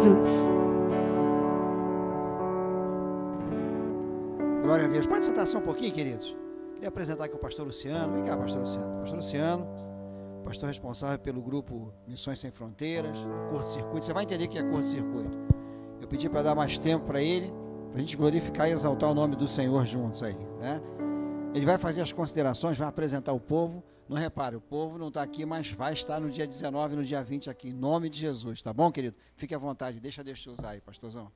Jesus. Glória a Deus. Pode sentar só um pouquinho, queridos? Queria apresentar aqui o pastor Luciano. Vem cá, pastor Luciano. Pastor Luciano, pastor responsável pelo grupo Missões Sem Fronteiras, curto-circuito. Você vai entender o que é curto-circuito. Eu pedi para dar mais tempo para ele, para a gente glorificar e exaltar o nome do Senhor juntos aí, né? Ele vai fazer as considerações, vai apresentar o povo. Não repare, o povo não está aqui, mas vai estar no dia 19 e no dia 20 aqui, em nome de Jesus, tá bom, querido? Fique à vontade, deixa Deus te usar aí, pastorzão.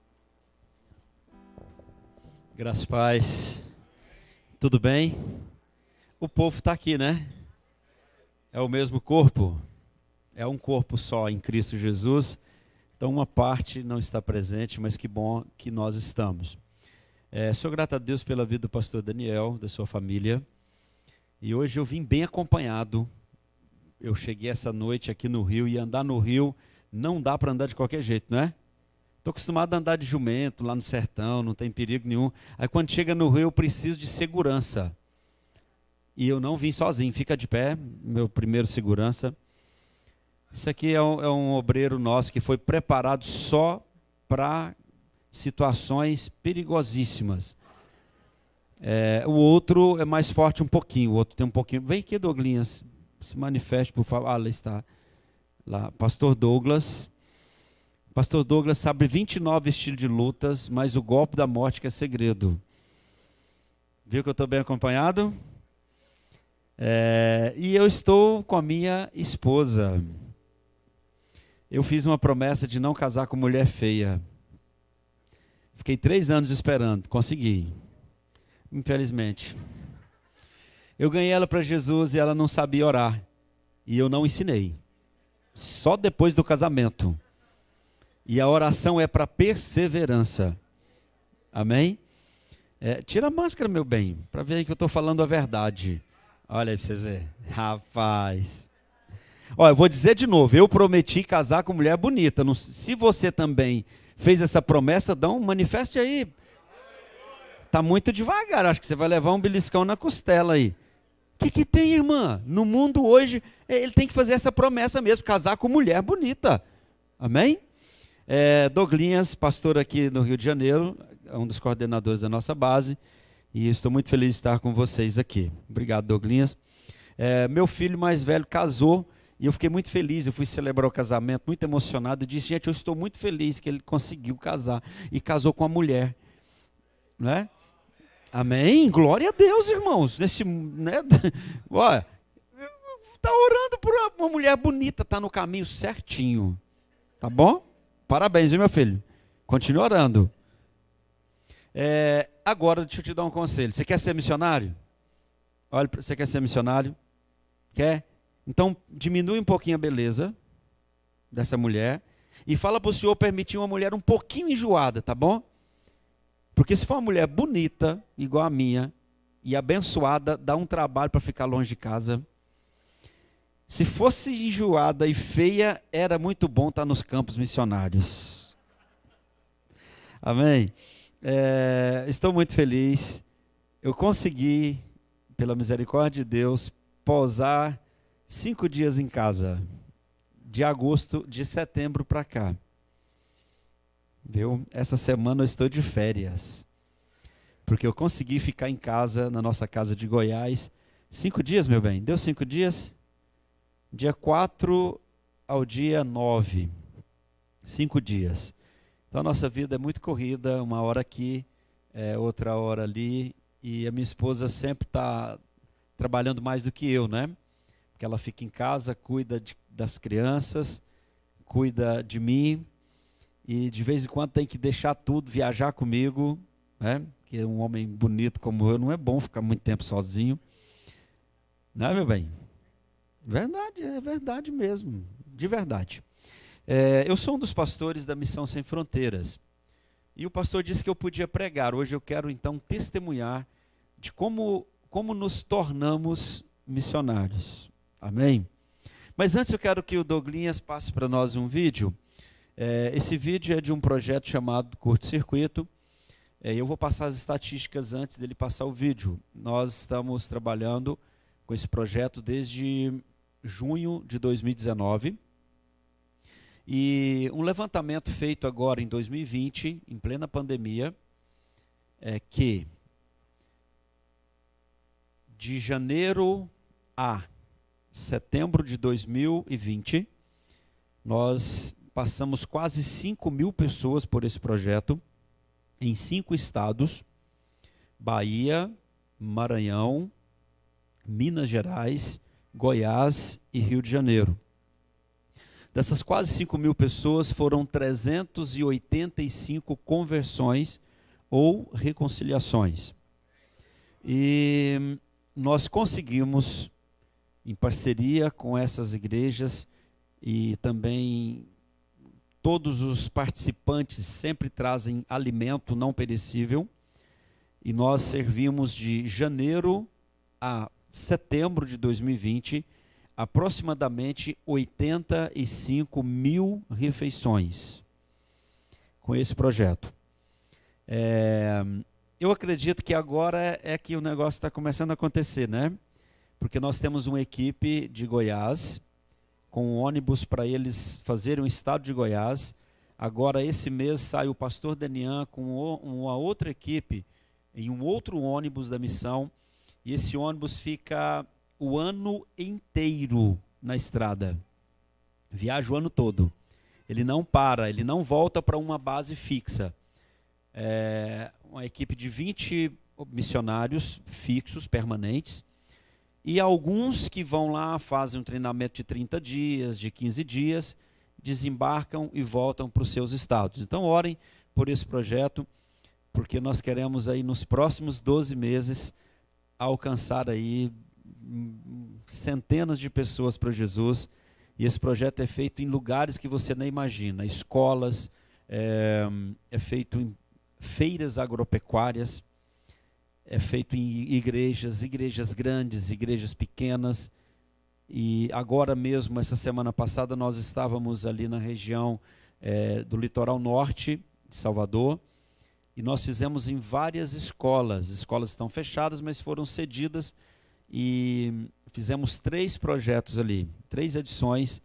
Graças a paz. Tudo bem? O povo está aqui, né? É o mesmo corpo? É um corpo só em Cristo Jesus. Então uma parte não está presente, mas que bom que nós estamos. Sou grato a Deus pela vida do pastor Daniel, da sua família. E hoje eu vim bem acompanhado. Eu cheguei essa noite aqui no Rio, e andar no Rio não dá para andar de qualquer jeito, não é? Estou acostumado a andar de jumento lá no sertão, não tem perigo nenhum. Aí quando chega no Rio eu preciso de segurança. E eu não vim sozinho, fica de pé, meu primeiro segurança. Isso aqui é um obreiro nosso que foi preparado só para situações perigosíssimas. O outro é mais forte um pouquinho, o outro tem um pouquinho. Vem aqui, Douglinhas, se manifeste, por favor. Ah, lá está. Lá, Pastor Douglas. Pastor Douglas sabe 29 estilos de lutas, mas o golpe da morte que é segredo. Viu que eu estou bem acompanhado? E eu estou com a minha esposa. Eu fiz uma promessa de não casar com mulher feia. Fiquei 3 anos esperando, consegui. Infelizmente. Eu ganhei ela para Jesus e ela não sabia orar. E eu não ensinei. Só depois do casamento. E a oração é para perseverança. Amém? Tira a máscara, meu bem, para ver que eu estou falando a verdade. Olha aí para vocês verem. Rapaz. Olha, eu vou dizer de novo. Eu prometi casar com mulher bonita. Se você também fez essa promessa, manifeste aí. Está muito devagar, acho que você vai levar um beliscão na costela aí. O que tem, irmã? No mundo hoje, ele tem que fazer essa promessa mesmo, casar com mulher bonita. Amém? Douglinhas, pastor aqui no Rio de Janeiro, é um dos coordenadores da nossa base, e estou muito feliz de estar com vocês aqui. Obrigado, Douglinhas. Meu filho mais velho casou, e eu fiquei muito feliz, eu fui celebrar o casamento, muito emocionado, e disse, gente, eu estou muito feliz que ele conseguiu casar, e casou com a mulher. Não é? Amém? Glória a Deus, irmãos. Olha, está orando por uma mulher bonita, está no caminho certinho. Tá bom? Parabéns, viu, meu filho? Continue orando. Agora, deixa eu te dar um conselho. Você quer ser missionário? Olha, você quer ser missionário? Quer? Então, diminui um pouquinho a beleza dessa mulher e fala para o Senhor permitir uma mulher um pouquinho enjoada, tá bom? Porque se for uma mulher bonita, igual a minha, e abençoada, dá um trabalho para ficar longe de casa. Se fosse enjoada e feia, era muito bom estar nos campos missionários. Amém? Estou muito feliz. Eu consegui, pela misericórdia de Deus, pousar 5 dias em casa. De setembro para cá. Viu? Essa semana eu estou de férias, porque eu consegui ficar em casa, na nossa casa de Goiás, 5 dias, meu bem, deu 5 dias? Dia 4 ao dia 9, 5 dias. Então a nossa vida é muito corrida, uma hora aqui, outra hora ali, e a minha esposa sempre está trabalhando mais do que eu, né? Porque ela fica em casa, cuida das crianças, cuida de mim, e de vez em quando tem que deixar tudo, viajar comigo, né? Que um homem bonito como eu não é bom ficar muito tempo sozinho. Não é, meu bem? Verdade, é verdade mesmo, de verdade. Eu sou um dos pastores da Missão Sem Fronteiras. E o pastor disse que eu podia pregar. Hoje eu quero então testemunhar de como nos tornamos missionários. Amém? Mas antes eu quero que o Douglinhas passe para nós um vídeo. Esse vídeo é de um projeto chamado Curto-Circuito. Eu vou passar as estatísticas antes dele passar o vídeo. Nós estamos trabalhando com esse projeto desde junho de 2019. E um levantamento feito agora em 2020, em plena pandemia, é que de janeiro a setembro de 2020, nós passamos quase 5.000 pessoas por esse projeto, em 5 estados: Bahia, Maranhão, Minas Gerais, Goiás e Rio de Janeiro. Dessas quase 5.000 pessoas, foram 385 conversões ou reconciliações. E nós conseguimos, em parceria com essas igrejas, e também todos os participantes sempre trazem alimento não perecível, e nós servimos de janeiro a setembro de 2020 aproximadamente 85.000 refeições com esse projeto. Eu acredito que agora é que o negócio está começando a acontecer, né? Porque nós temos uma equipe de Goiás, com um ônibus para eles fazerem o estado de Goiás. Agora, esse mês, sai o pastor Denian com uma outra equipe, em um outro ônibus da missão, e esse ônibus fica o ano inteiro na estrada. Viaja o ano todo. Ele não para, ele não volta para uma base fixa. É uma equipe de 20 missionários fixos, permanentes, e alguns que vão lá, fazem um treinamento de 30 dias, de 15 dias, desembarcam e voltam para os seus estados. Então, orem por esse projeto, porque nós queremos aí nos próximos 12 meses alcançar aí centenas de pessoas para Jesus. E esse projeto é feito em lugares que você nem imagina, escolas, é feito em feiras agropecuárias, é feito em igrejas grandes, igrejas pequenas. E agora mesmo, essa semana passada, nós estávamos ali na região do litoral norte de Salvador, e nós fizemos em várias escolas. As escolas estão fechadas, mas foram cedidas, e fizemos 3 projetos ali, 3 edições,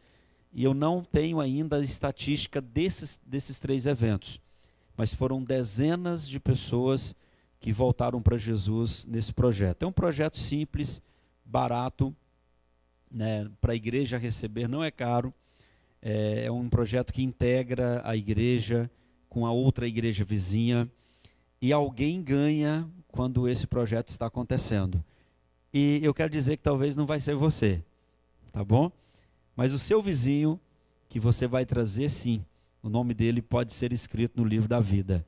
e eu não tenho ainda a estatística desses 3 eventos, mas foram dezenas de pessoas que voltaram para Jesus nesse projeto. É um projeto simples, barato, né, para a igreja receber, não é caro. É um projeto que integra a igreja com a outra igreja vizinha, e alguém ganha quando esse projeto está acontecendo. E eu quero dizer que talvez não vai ser você, tá bom? Mas o seu vizinho, que você vai trazer, sim, o nome dele pode ser escrito no livro da vida.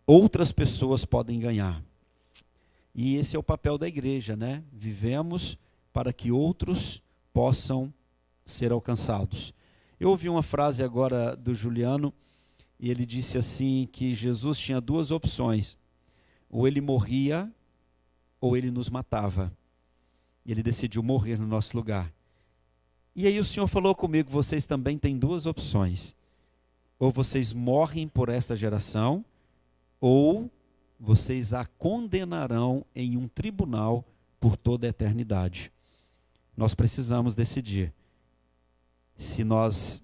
Outras pessoas podem ganhar. E esse é o papel da igreja, né? Vivemos para que outros possam ser alcançados. Eu ouvi uma frase agora do Juliano, e ele disse assim, que Jesus tinha 2 opções: ou ele morria, ou ele nos matava. Ele decidiu morrer no nosso lugar. E aí o Senhor falou comigo: vocês também têm 2 opções. Ou vocês morrem por esta geração, ou vocês a condenarão em um tribunal por toda a eternidade. Nós precisamos decidir se nós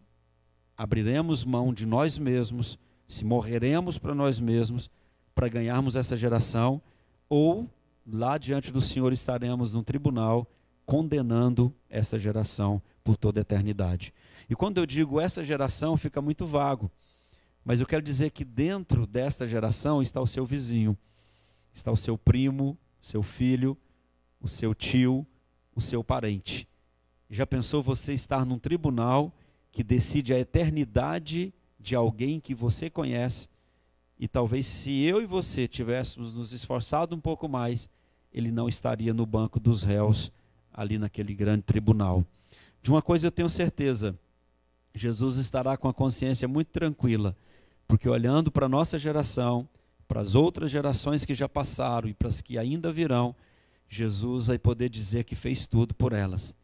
abriremos mão de nós mesmos, se morreremos para nós mesmos, para ganharmos essa geração, ou lá diante do Senhor estaremos num tribunal condenando essa geração por toda a eternidade. E quando eu digo essa geração, fica muito vago, mas eu quero dizer que dentro desta geração está o seu vizinho, está o seu primo, seu filho, o seu tio, o seu parente. Já pensou você estar num tribunal que decide a eternidade de alguém que você conhece, e talvez se eu e você tivéssemos nos esforçado um pouco mais, ele não estaria no banco dos réus, ali naquele grande tribunal. De uma coisa eu tenho certeza: Jesus estará com a consciência muito tranquila, porque olhando para a nossa geração, para as outras gerações que já passaram e para as que ainda virão, Jesus vai poder dizer que fez tudo por elas.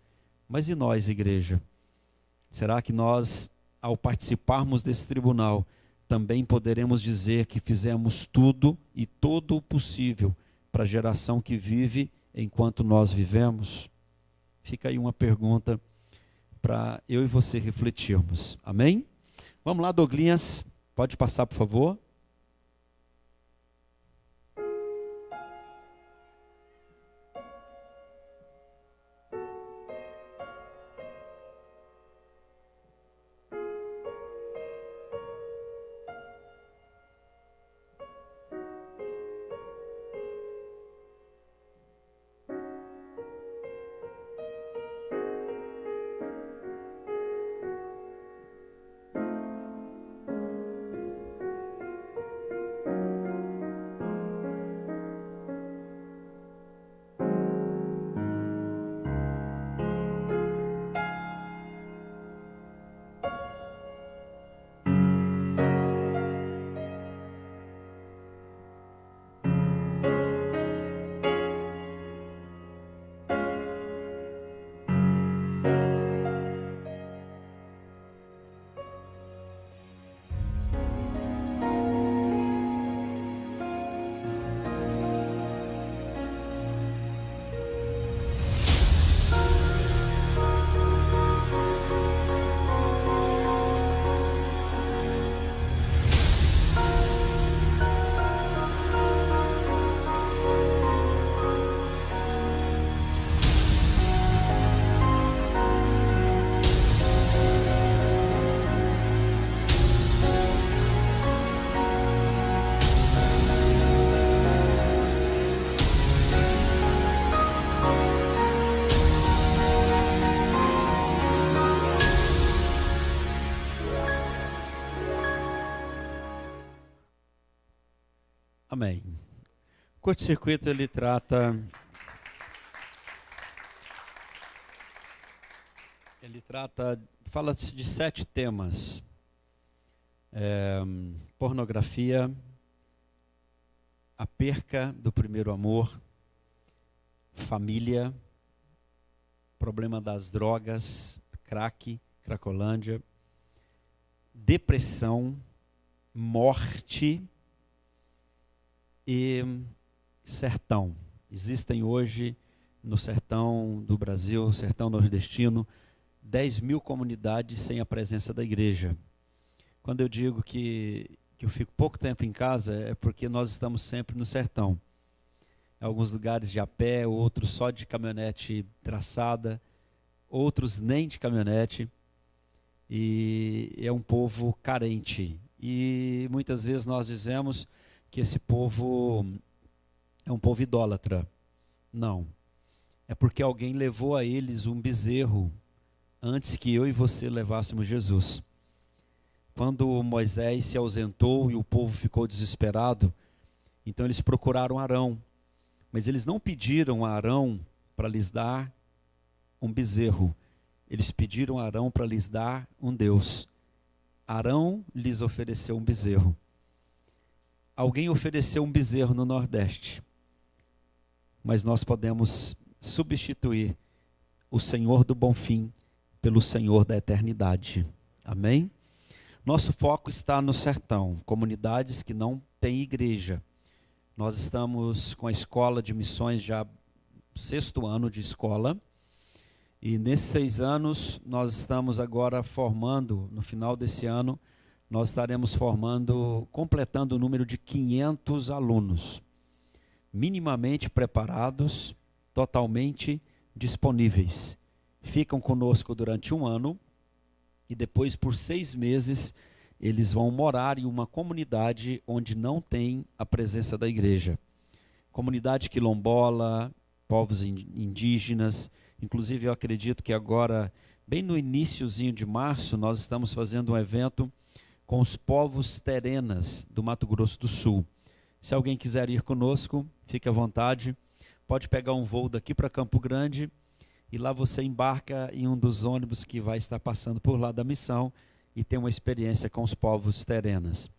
Mas e nós, igreja? Será que nós, ao participarmos desse tribunal, também poderemos dizer que fizemos tudo e todo o possível para a geração que vive enquanto nós vivemos? Fica aí uma pergunta para eu e você refletirmos. Amém? Vamos lá, Douglinhas, pode passar, por favor. Amém. O curto-circuito, ele fala de 7 temas. Pornografia, a perca do primeiro amor, família, problema das drogas, crack, cracolândia, depressão, morte e sertão. Existem hoje no sertão do Brasil, sertão nordestino, 10.000 comunidades sem a presença da igreja. Quando eu digo que eu fico pouco tempo em casa, é porque nós estamos sempre no sertão. Em alguns lugares de a pé, outros só de caminhonete traçada, outros nem de caminhonete. E é um povo carente. E muitas vezes nós dizemos que esse povo é um povo idólatra. Não. É porque alguém levou a eles um bezerro antes que eu e você levássemos Jesus. Quando Moisés se ausentou e o povo ficou desesperado, então eles procuraram Arão. Mas eles não pediram a Arão para lhes dar um bezerro. Eles pediram a Arão para lhes dar um Deus. Arão lhes ofereceu um bezerro. Alguém ofereceu um bezerro no Nordeste, mas nós podemos substituir o Senhor do Bonfim pelo Senhor da eternidade. Amém? Nosso foco está no sertão, comunidades que não têm igreja. Nós estamos com a escola de missões já 6º ano de escola, e nesses 6 anos nós estamos agora formando, no final desse ano, nós estaremos completando o número de 500 alunos, minimamente preparados, totalmente disponíveis. Ficam conosco durante 1 ano e depois, por 6 meses, eles vão morar em uma comunidade onde não tem a presença da igreja. Comunidade quilombola, povos indígenas. Inclusive, eu acredito que agora, bem no iniciozinho de março, nós estamos fazendo um evento com os povos terenas do Mato Grosso do Sul. Se alguém quiser ir conosco, fique à vontade. Pode pegar um voo daqui para Campo Grande e lá você embarca em um dos ônibus que vai estar passando por lá da missão e tem uma experiência com os povos terenas.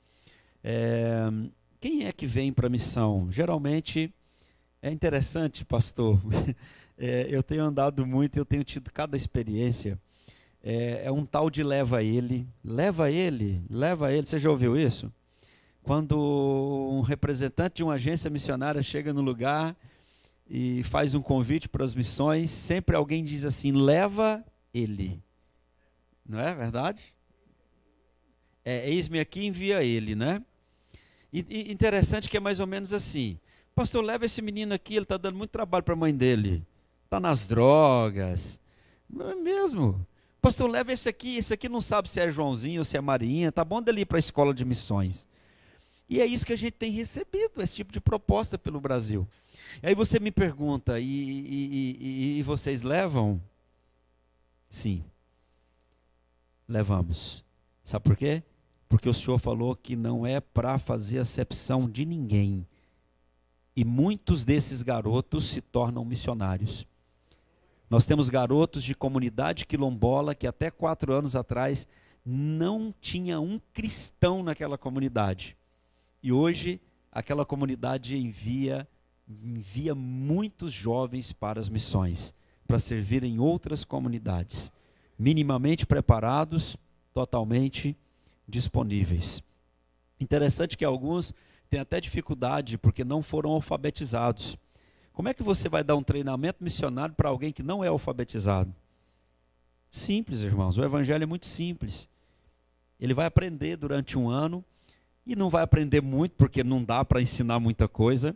Quem é que vem para a missão? Geralmente, é interessante, pastor, eu tenho andado muito, eu tenho tido cada experiência. É um tal de leva ele, você já ouviu isso? Quando um representante de uma agência missionária chega no lugar e faz um convite para as missões, sempre alguém diz assim, leva ele. Não é verdade? eis-me aqui, envia ele, né? E interessante que é mais ou menos assim: pastor, leva esse menino aqui, ele está dando muito trabalho para a mãe dele, está nas drogas. Não é mesmo? Pastor, leva esse aqui não sabe se é Joãozinho ou se é Marinha, tá bom dele ir para a escola de missões. E é isso que a gente tem recebido, esse tipo de proposta pelo Brasil. E aí você me pergunta, e vocês levam? Sim, levamos. Sabe por quê? Porque o Senhor falou que não é para fazer acepção de ninguém. E muitos desses garotos se tornam missionários. Nós temos garotos de comunidade quilombola que até 4 anos atrás não tinha um cristão naquela comunidade. E hoje aquela comunidade envia muitos jovens para as missões, para servir em outras comunidades, minimamente preparados, totalmente disponíveis. Interessante que alguns têm até dificuldade porque não foram alfabetizados. Como é que você vai dar um treinamento missionário para alguém que não é alfabetizado? Simples, irmãos, o evangelho é muito simples. Ele vai aprender durante 1 ano, e não vai aprender muito, porque não dá para ensinar muita coisa,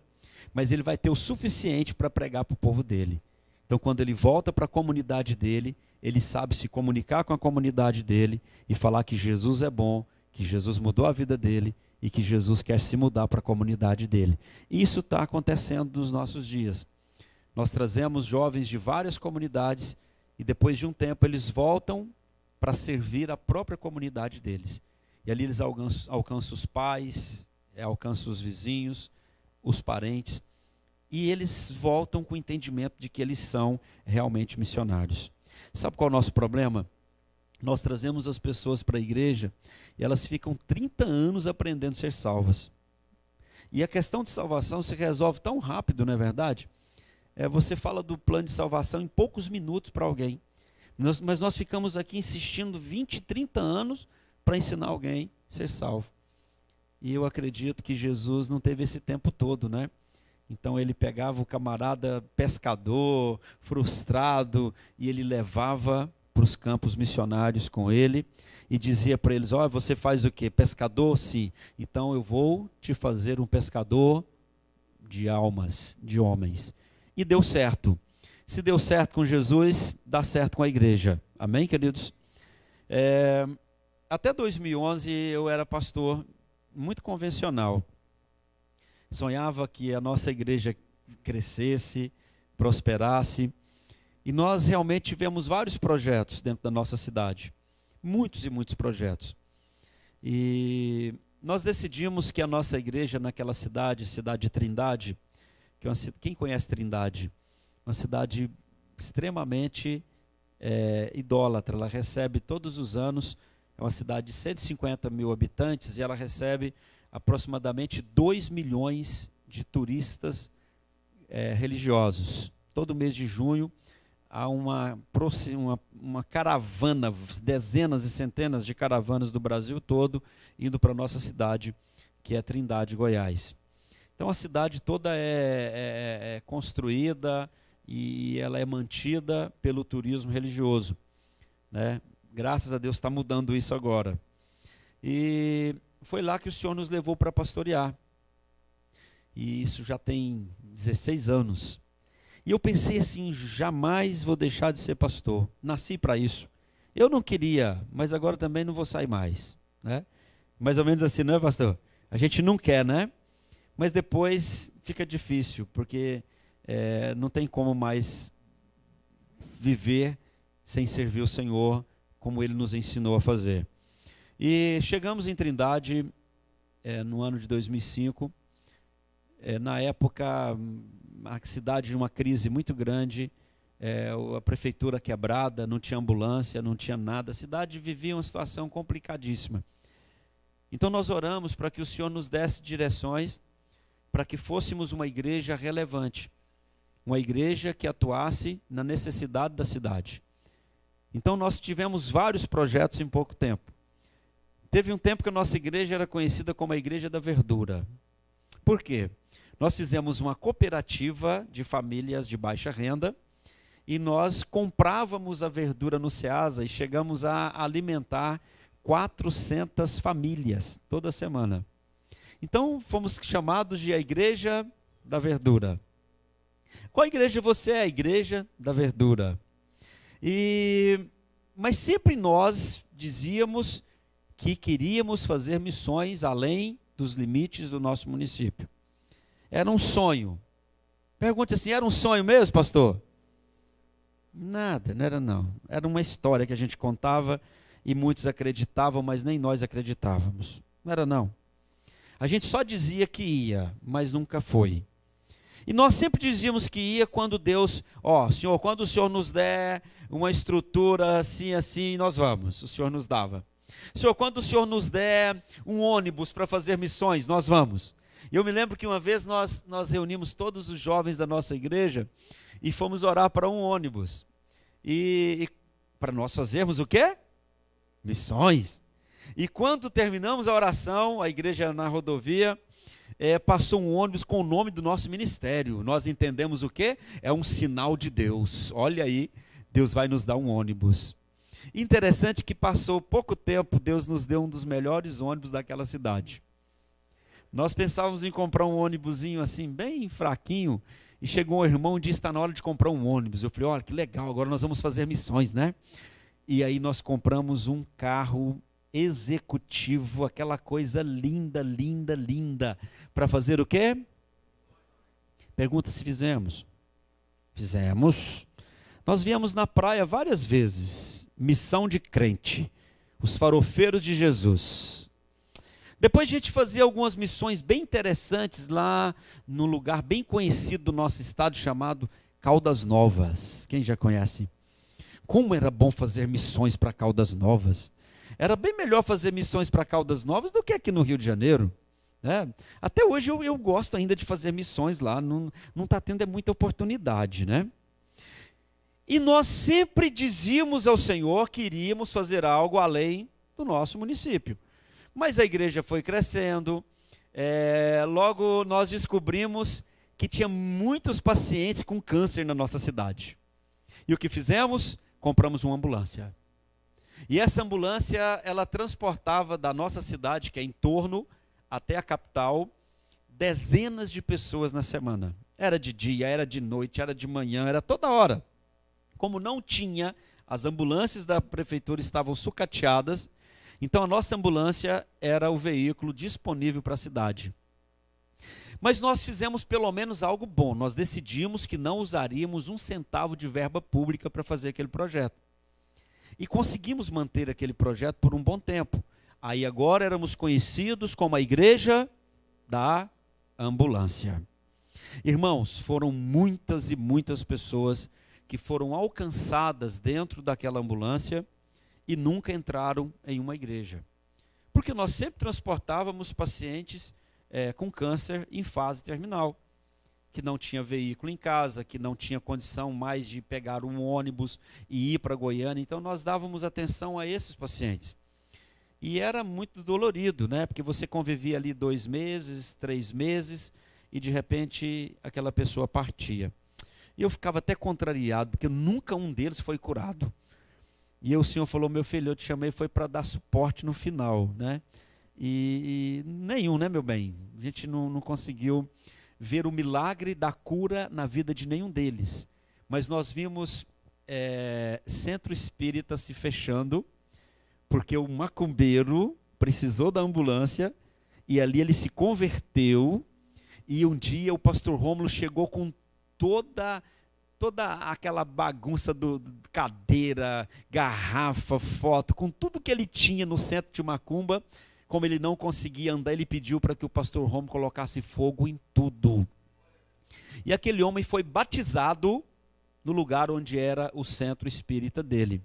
mas ele vai ter o suficiente para pregar para o povo dele. Então, quando ele volta para a comunidade dele, ele sabe se comunicar com a comunidade dele e falar que Jesus é bom, que Jesus mudou a vida dele e que Jesus quer se mudar para a comunidade dele. E isso está acontecendo nos nossos dias. Nós trazemos jovens de várias comunidades e depois de um tempo eles voltam para servir a própria comunidade deles. E ali eles alcançam os pais, alcançam os vizinhos, os parentes, e eles voltam com o entendimento de que eles são realmente missionários. Sabe qual é o nosso problema? Nós trazemos as pessoas para a igreja e elas ficam 30 anos aprendendo a ser salvas. E a questão de salvação se resolve tão rápido, não é verdade? Você fala do plano de salvação em poucos minutos para alguém. Mas nós ficamos aqui insistindo 20, 30 anos para ensinar alguém a ser salvo. E eu acredito que Jesus não teve esse tempo todo, né? Então ele pegava o camarada pescador, frustrado, e ele levava para os campos missionários com ele e dizia para eles: ó, você faz o quê? Pescador? Sim. Então eu vou te fazer um pescador de almas, de homens. E deu certo. Se deu certo com Jesus, dá certo com a igreja. Amém, queridos? Até 2011 eu era pastor muito convencional. Sonhava que a nossa igreja crescesse, prosperasse. E nós realmente tivemos vários projetos dentro da nossa cidade. Muitos e muitos projetos. E nós decidimos que a nossa igreja naquela cidade de Trindade, que é quem conhece Trindade? Uma cidade extremamente idólatra. Ela recebe todos os anos, é uma cidade de 150 mil habitantes, e ela recebe aproximadamente 2 milhões de turistas religiosos. Todo mês de junho há uma caravana, dezenas e centenas de caravanas do Brasil todo, indo para a nossa cidade, que é Trindade, Goiás. Então a cidade toda é construída e ela é mantida pelo turismo religioso, né? Graças a Deus está mudando isso agora. E foi lá que o Senhor nos levou para pastorear. E isso já tem 16 anos. E eu pensei assim: jamais vou deixar de ser pastor. Nasci para isso. Eu não queria, mas agora também não vou sair mais, né? Mais ou menos assim, não é, pastor? A gente não quer, né? Mas depois fica difícil, porque não tem como mais viver sem servir o Senhor como Ele nos ensinou a fazer. E chegamos em Trindade no ano de 2005. Na época, a cidade de uma crise muito grande, a prefeitura quebrada, não tinha ambulância, não tinha nada. A cidade vivia uma situação complicadíssima. Então nós oramos para que o Senhor nos desse direções para que fôssemos uma igreja relevante, uma igreja que atuasse na necessidade da cidade. Então nós tivemos vários projetos em pouco tempo. Teve um tempo que a nossa igreja era conhecida como a Igreja da Verdura. Por quê? Nós fizemos uma cooperativa de famílias de baixa renda e nós comprávamos a verdura no Ceasa e chegamos a alimentar 400 famílias toda semana. Então, fomos chamados de a Igreja da Verdura. Qual igreja você é? A Igreja da Verdura. Mas sempre nós dizíamos que queríamos fazer missões além dos limites do nosso município. Era um sonho. Pergunte assim, era um sonho mesmo, pastor? Nada, não era não. Era uma história que a gente contava e muitos acreditavam, mas nem nós acreditávamos. Não era não. A gente só dizia que ia, mas nunca foi. E nós sempre dizíamos que ia quando Deus, Senhor, quando o Senhor nos der uma estrutura assim, assim, nós vamos. O Senhor nos dava. Senhor, quando o Senhor nos der um ônibus para fazer missões, nós vamos. E eu me lembro que uma vez nós reunimos todos os jovens da nossa igreja e fomos orar para um ônibus. E para nós fazermos o quê? Missões. E quando terminamos a oração, a igreja na rodovia, passou um ônibus com o nome do nosso ministério. Nós entendemos o quê? É um sinal de Deus. Olha aí, Deus vai nos dar um ônibus. Interessante que passou pouco tempo, Deus nos deu um dos melhores ônibus daquela cidade. Nós pensávamos em comprar um ônibusinho assim, bem fraquinho, e chegou um irmão e disse, está na hora de comprar um ônibus. Eu falei, olha que legal, agora nós vamos fazer missões, né? E aí nós compramos um carro executivo, aquela coisa linda, linda, linda, para fazer o quê? Pergunta se fizemos. Fizemos. Nós viemos na praia várias vezes, missão de crente, os farofeiros de Jesus. Depois a gente fazia algumas missões bem interessantes lá num lugar bem conhecido do nosso estado chamado Caldas Novas. Quem já conhece? Como era bom fazer missões para Caldas Novas. Era bem melhor fazer missões para Caldas Novas do que aqui no Rio de Janeiro. Né? Até hoje eu gosto ainda de fazer missões lá, não está tendo muita oportunidade, né? E nós sempre dizíamos ao Senhor que iríamos fazer algo além do nosso município. Mas a igreja foi crescendo, logo nós descobrimos que tinha muitos pacientes com câncer na nossa cidade. E o que fizemos? Compramos uma ambulância. E essa ambulância, ela transportava da nossa cidade, que é em torno, até a capital, dezenas de pessoas na semana. Era de dia, era de noite, era de manhã, era toda hora. Como não tinha, as ambulâncias da prefeitura estavam sucateadas, então a nossa ambulância era o veículo disponível para a cidade. Mas nós fizemos pelo menos algo bom, nós decidimos que não usaríamos um centavo de verba pública para fazer aquele projeto. E conseguimos manter aquele projeto por um bom tempo. Aí agora éramos conhecidos como a Igreja da Ambulância. Irmãos, foram muitas e muitas pessoas que foram alcançadas dentro daquela ambulância e nunca entraram em uma igreja. Porque nós sempre transportávamos pacientes com câncer em fase terminal, que não tinha veículo em casa, que não tinha condição mais de pegar um ônibus e ir para Goiânia. Então nós dávamos atenção a esses pacientes. E era muito dolorido, né? Porque você convivia ali 2 meses, 3 meses, e de repente aquela pessoa partia. E eu ficava até contrariado, porque nunca um deles foi curado. E o Senhor falou, meu filho, eu te chamei foi para dar suporte no final, né? E nenhum, né, meu bem? A gente não conseguiu ver o milagre da cura na vida de nenhum deles. Mas nós vimos centro espírita se fechando, porque o macumbeiro precisou da ambulância, e ali ele se converteu, e um dia o pastor Rômulo chegou com toda aquela bagunça do cadeira, garrafa, foto, com tudo que ele tinha no centro de macumba. Como ele não conseguia andar, ele pediu para que o pastor Rômulo colocasse fogo em tudo. E aquele homem foi batizado no lugar onde era o centro espírita dele.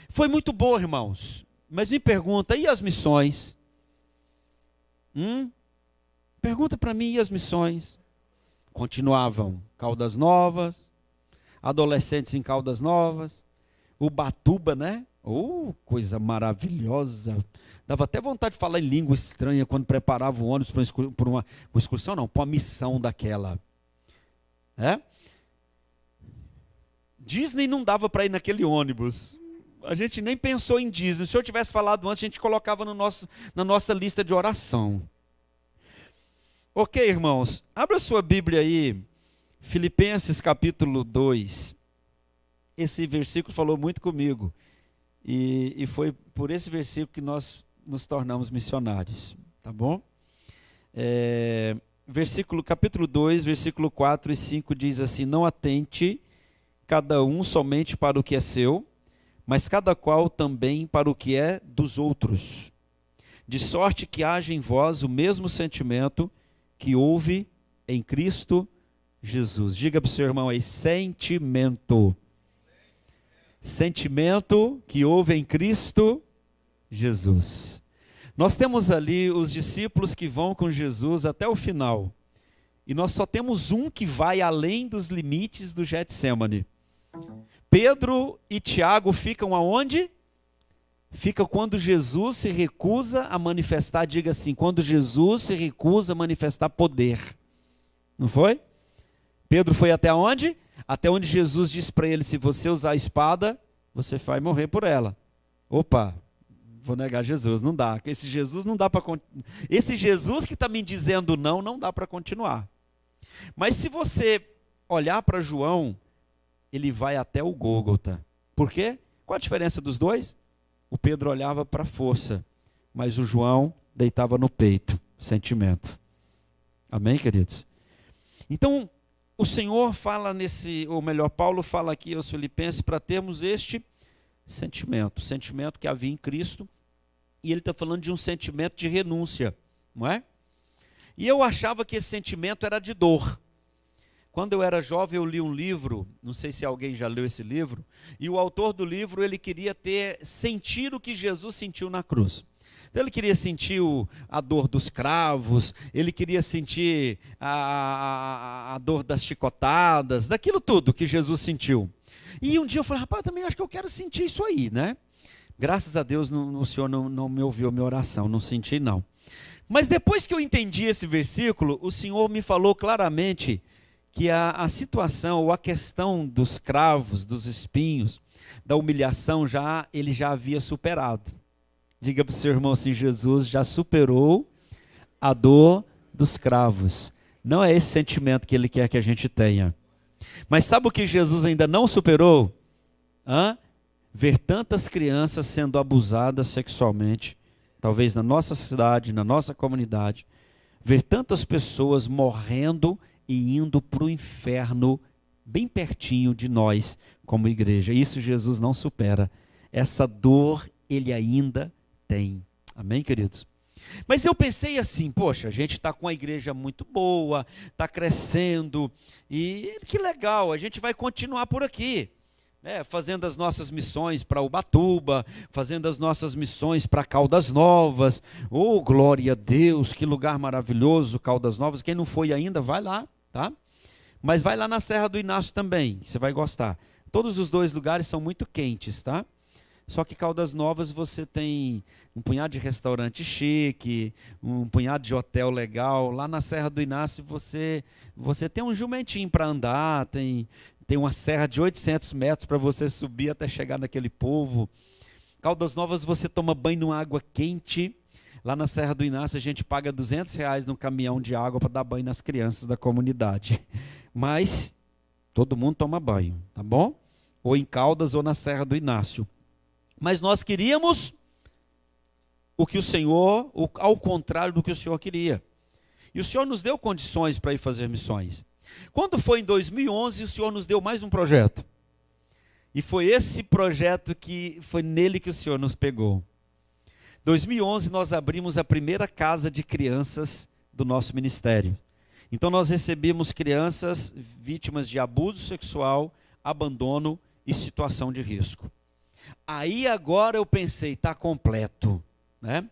Foi muito bom, irmãos. Mas me pergunta, e as missões? Pergunta para mim, e as missões? Continuavam Caldas Novas, adolescentes em Caldas Novas, Ubatuba, né? Coisa maravilhosa. Dava até vontade de falar em língua estranha quando preparava o ônibus para uma excursão, não, para uma missão daquela. Disney não dava para ir naquele ônibus. A gente nem pensou em dízimo. Se eu tivesse falado antes, a gente colocava na nossa lista de oração. Ok, irmãos, abra sua Bíblia aí, Filipenses capítulo 2. Esse versículo falou muito comigo. E foi por esse versículo que nós nos tornamos missionários. Tá bom? Capítulo 2, versículo 4 e 5 diz assim: não atente cada um somente para o que é seu, mas cada qual também para o que é dos outros. De sorte que haja em vós o mesmo sentimento que houve em Cristo Jesus. Diga para o seu irmão aí, sentimento. Sentimento que houve em Cristo Jesus. Nós temos ali os discípulos que vão com Jesus até o final. E nós só temos um que vai além dos limites do Getsêmani. Pedro e Tiago ficam aonde? Fica quando Jesus se recusa a manifestar, diga assim, quando Jesus se recusa a manifestar poder. Não foi? Pedro foi até onde? Até onde Jesus disse para ele, se você usar a espada, você vai morrer por ela. Opa, vou negar Jesus, não dá. Esse Jesus não dá para continuar. Esse Jesus que está me dizendo não dá para continuar. Mas se você olhar para João, ele vai até o Gólgota. Por quê? Qual a diferença dos dois? O Pedro olhava para a força, mas o João deitava no peito, sentimento. Amém, queridos? Então, o Senhor fala Paulo fala aqui aos Filipenses para termos este sentimento que havia em Cristo, e ele está falando de um sentimento de renúncia, não é? E eu achava que esse sentimento era de dor. Quando eu era jovem, eu li um livro, não sei se alguém já leu esse livro, e o autor do livro, ele queria sentir o que Jesus sentiu na cruz. Então ele queria sentir a dor dos cravos, ele queria sentir a dor das chicotadas, daquilo tudo que Jesus sentiu. E um dia eu falei, rapaz, eu também acho que eu quero sentir isso aí, né? Graças a Deus o Senhor não me ouviu a minha oração, não senti não. Mas depois que eu entendi esse versículo, o Senhor me falou claramente que a situação, ou a questão dos cravos, dos espinhos, da humilhação, ele já havia superado. Diga para o seu irmão assim, Jesus já superou a dor dos cravos. Não é esse sentimento que ele quer que a gente tenha. Mas sabe o que Jesus ainda não superou? Ver tantas crianças sendo abusadas sexualmente, talvez na nossa cidade, na nossa comunidade, ver tantas pessoas morrendo e indo para o inferno bem pertinho de nós como igreja. Isso Jesus não supera. Essa dor ele ainda tem. Amém, queridos? Mas eu pensei assim, poxa, a gente está com a igreja muito boa, está crescendo, e que legal, a gente vai continuar por aqui, né, fazendo as nossas missões para Ubatuba, fazendo as nossas missões para Caldas Novas. Oh, glória a Deus, que lugar maravilhoso, Caldas Novas. Quem não foi ainda, vai lá, tá? Mas vai lá na Serra do Inácio também, você vai gostar. Todos os dois lugares são muito quentes, tá? Só que Caldas Novas você tem um punhado de restaurante chique, um punhado de hotel legal. Lá na Serra do Inácio você tem um jumentinho para andar, tem uma serra de 800 metros para você subir até chegar naquele povo. Caldas Novas você toma banho numa água quente. Lá na Serra do Inácio a gente paga R$200 num caminhão de água para dar banho nas crianças da comunidade. Mas todo mundo toma banho, tá bom? Ou em Caldas ou na Serra do Inácio. Mas nós queríamos o que o Senhor, ao contrário do que o Senhor queria. E o Senhor nos deu condições para ir fazer missões. Quando foi em 2011, o Senhor nos deu mais um projeto. E foi esse projeto foi nele que o Senhor nos pegou. Em 2011 nós abrimos a primeira casa de crianças do nosso ministério. Então nós recebemos crianças vítimas de abuso sexual, abandono e situação de risco. Aí agora eu pensei, está completo, né?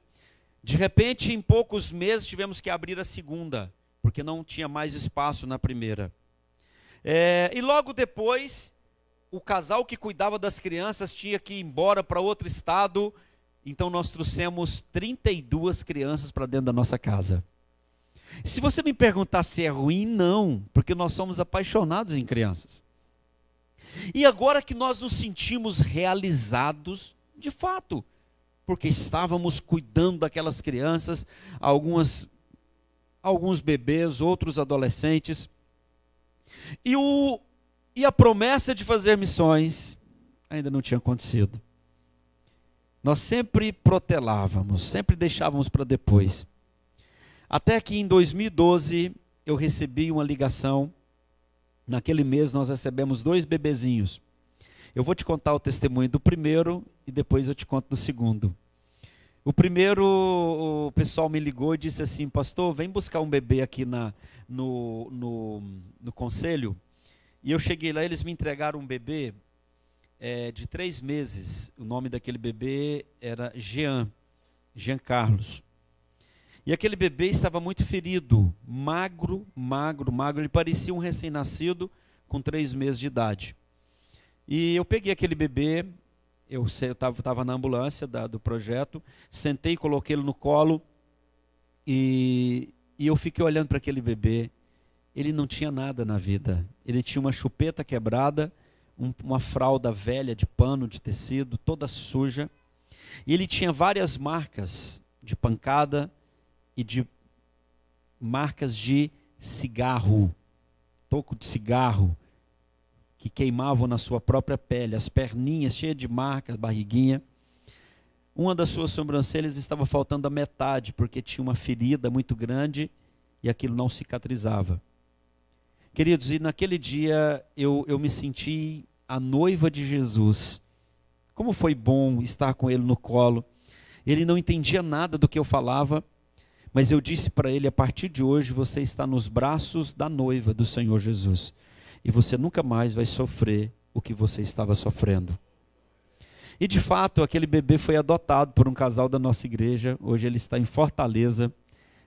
De repente, em poucos meses, tivemos que abrir a segunda, porque não tinha mais espaço na primeira. E logo depois, o casal que cuidava das crianças tinha que ir embora para outro estado, então nós trouxemos 32 crianças para dentro da nossa casa. Se você me perguntar se é ruim, não, porque nós somos apaixonados em crianças. E agora que nós nos sentimos realizados, de fato, porque estávamos cuidando daquelas crianças, alguns bebês, outros adolescentes, e a promessa de fazer missões ainda não tinha acontecido. Nós sempre protelávamos, sempre deixávamos para depois. Até que em 2012 eu recebi uma ligação. Naquele mês nós recebemos 2 bebezinhos. Eu vou te contar o testemunho do primeiro e depois eu te conto do segundo. O primeiro, o pessoal me ligou e disse assim: pastor, vem buscar um bebê aqui no conselho. E eu cheguei lá, eles me entregaram um bebê de 3 meses. O nome daquele bebê era Jean Carlos. E aquele bebê estava muito ferido, magro. Ele parecia um recém-nascido com 3 meses de idade. E eu peguei aquele bebê, eu estava na ambulância do projeto, sentei, coloquei ele no colo e eu fiquei olhando para aquele bebê. Ele não tinha nada na vida. Ele tinha uma chupeta quebrada, uma fralda velha de pano, de tecido, toda suja. E ele tinha várias marcas de pancada e de marcas de cigarro, toco de cigarro, que queimavam na sua própria pele, as perninhas cheias de marcas, barriguinha. Uma das suas sobrancelhas estava faltando a metade, porque tinha uma ferida muito grande e aquilo não cicatrizava. Queridos, e naquele dia eu me senti a noiva de Jesus. Como foi bom estar com ele no colo. Ele não entendia nada do que eu falava, mas eu disse para ele: a partir de hoje você está nos braços da noiva do Senhor Jesus. E você nunca mais vai sofrer o que você estava sofrendo. E de fato, aquele bebê foi adotado por um casal da nossa igreja. Hoje ele está em Fortaleza,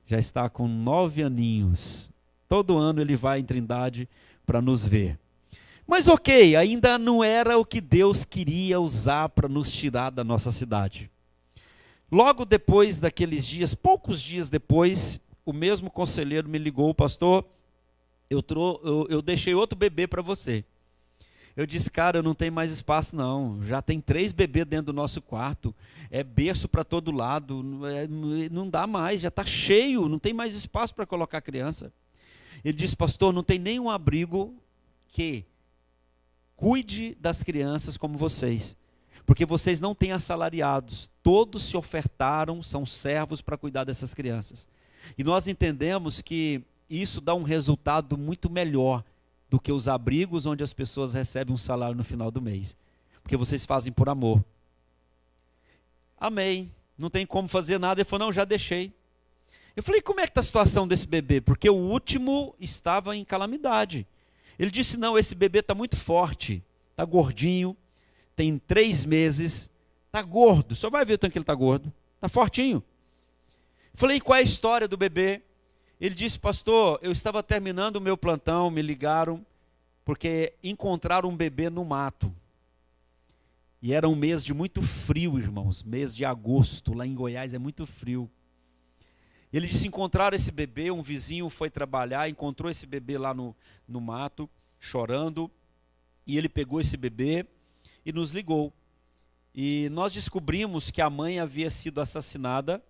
já está com 9 aninhos. Todo ano ele vai em Trindade para nos ver. Mas ok, ainda não era o que Deus queria usar para nos tirar da nossa cidade. Logo depois daqueles dias, poucos dias depois, o mesmo conselheiro me ligou: pastor, eu deixei outro bebê para você. Eu disse: cara, eu não tenho mais espaço não, já tem 3 bebês dentro do nosso quarto, é berço para todo lado, não dá mais, já está cheio, não tem mais espaço para colocar criança. Ele disse: pastor, não tem nenhum abrigo que cuide das crianças como vocês, porque vocês não têm assalariados, todos se ofertaram, são servos para cuidar dessas crianças. E nós entendemos que isso dá um resultado muito melhor do que os abrigos onde as pessoas recebem um salário no final do mês, porque vocês fazem por amor. Amém. Não tem como fazer nada. Ele falou: não, já deixei. Eu falei: como é que está a situação desse bebê? Porque o último estava em calamidade. Ele disse: não, esse bebê está muito forte, está gordinho, tem 3 meses, está gordo, só vai ver o tanto que ele está gordo, está fortinho. Eu falei: qual é a história do bebê? Ele disse: pastor, eu estava terminando o meu plantão, me ligaram, porque encontraram um bebê no mato. E era um mês de muito frio, irmãos, mês de agosto, lá em Goiás é muito frio. Ele disse: encontraram esse bebê, um vizinho foi trabalhar, encontrou esse bebê lá no mato, chorando, e ele pegou esse bebê e nos ligou. E nós descobrimos que a mãe havia sido assassinada,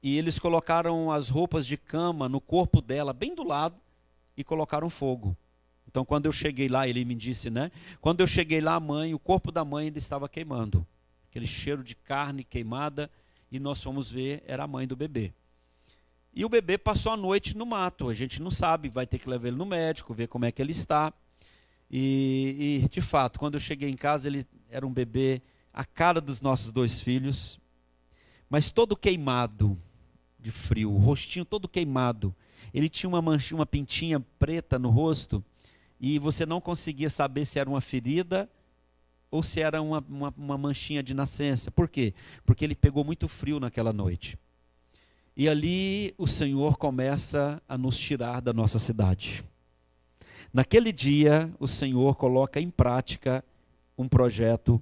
e eles colocaram as roupas de cama no corpo dela, bem do lado, e colocaram fogo. Então quando eu cheguei lá, ele me disse, né? Quando eu cheguei lá, o corpo da mãe ainda estava queimando. Aquele cheiro de carne queimada, e nós fomos ver, era a mãe do bebê. E o bebê passou a noite no mato, a gente não sabe, vai ter que levar ele no médico, ver como é que ele está. E de fato, quando eu cheguei em casa, ele era um bebê, a cara dos nossos 2 filhos, mas todo queimado de frio, o rostinho todo queimado. Ele tinha uma pintinha preta no rosto, e você não conseguia saber se era uma ferida ou se era uma manchinha de nascença. Por quê? Porque ele pegou muito frio naquela noite. E ali o Senhor começa a nos tirar da nossa cidade. Naquele dia, o Senhor coloca em prática um projeto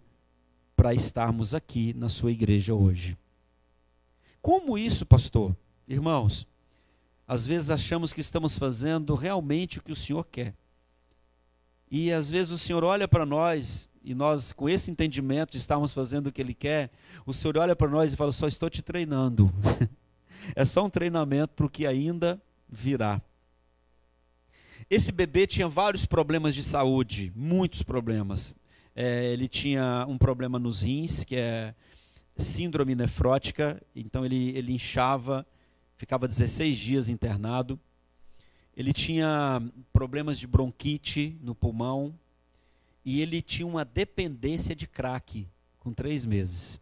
para estarmos aqui na sua igreja hoje. Como isso, pastor? Irmãos, às vezes achamos que estamos fazendo realmente o que o Senhor quer. E às vezes o Senhor olha para nós, e nós com esse entendimento estamos fazendo o que Ele quer, o Senhor olha para nós e fala, só estou te treinando. É só um treinamento para o que ainda virá. Esse bebê tinha vários problemas de saúde, muitos problemas. Ele tinha um problema nos rins, que é síndrome nefrótica, então ele inchava, ficava 16 dias internado. Ele tinha problemas de bronquite no pulmão e ele tinha uma dependência de crack com 3 meses.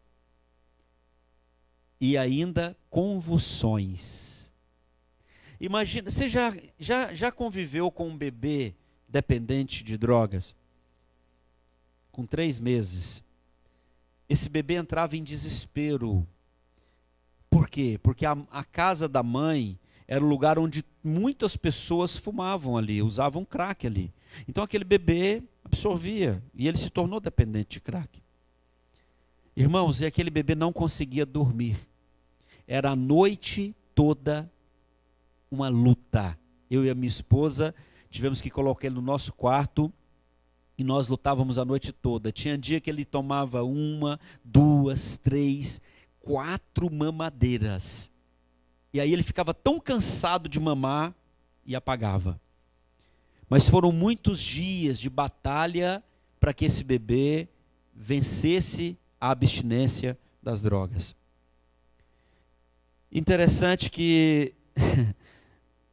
E ainda convulsões. Imagina, você já conviveu com um bebê dependente de drogas? Com 3 meses. Esse bebê entrava em desespero. Por quê? Porque a casa da mãe era o lugar onde muitas pessoas fumavam ali, usavam crack ali. Então aquele bebê absorvia e ele se tornou dependente de crack. Irmãos, e aquele bebê não conseguia dormir. Era a noite toda uma luta. Eu e a minha esposa tivemos que colocar ele no nosso quarto e nós lutávamos a noite toda. Tinha dia que ele tomava 1, 2, 3, 4 mamadeiras. E aí ele ficava tão cansado de mamar e apagava. Mas foram muitos dias de batalha para que esse bebê vencesse a abstinência das drogas. Interessante que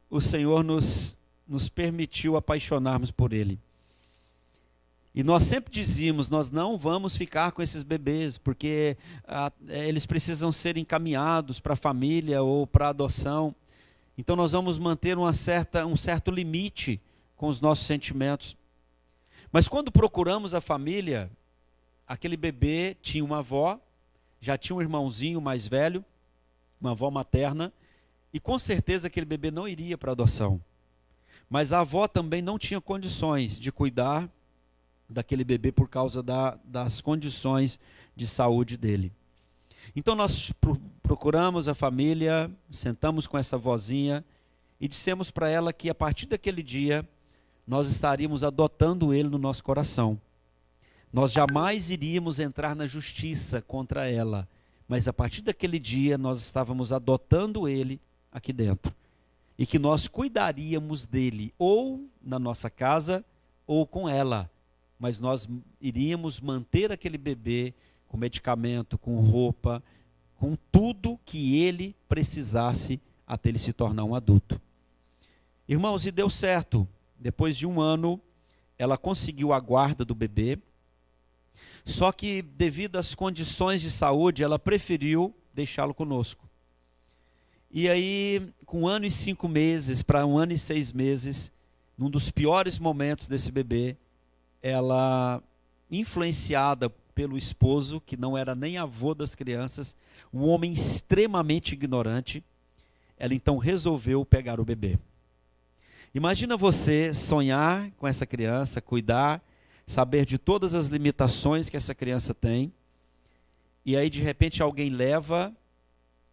o Senhor nos permitiu apaixonarmos por Ele. E nós sempre dizíamos, nós não vamos ficar com esses bebês, porque eles precisam ser encaminhados para a família ou para a adoção. Então nós vamos manter um certo limite com os nossos sentimentos. Mas quando procuramos a família, aquele bebê tinha uma avó, já tinha um irmãozinho mais velho, uma avó materna, e com certeza aquele bebê não iria para adoção. Mas a avó também não tinha condições de cuidar daquele bebê por causa das condições de saúde dele. Então nós procuramos a família, sentamos com essa vozinha e dissemos para ela que a partir daquele dia nós estaríamos adotando ele no nosso coração. Nós jamais iríamos entrar na justiça contra ela, mas a partir daquele dia nós estávamos adotando ele aqui dentro. E que nós cuidaríamos dele ou na nossa casa ou com ela. Mas nós iríamos manter aquele bebê com medicamento, com roupa, com tudo que ele precisasse até ele se tornar um adulto. Irmãos, e deu certo. Depois de 1 ano, ela conseguiu a guarda do bebê. Só que, devido às condições de saúde, ela preferiu deixá-lo conosco. E aí, com 1 ano e 5 meses para 1 ano e 6 meses, num dos piores momentos desse bebê, ela, influenciada pelo esposo, que não era nem avô das crianças, um homem extremamente ignorante, ela então resolveu pegar o bebê. Imagina você sonhar com essa criança, cuidar, saber de todas as limitações que essa criança tem, e aí de repente alguém leva,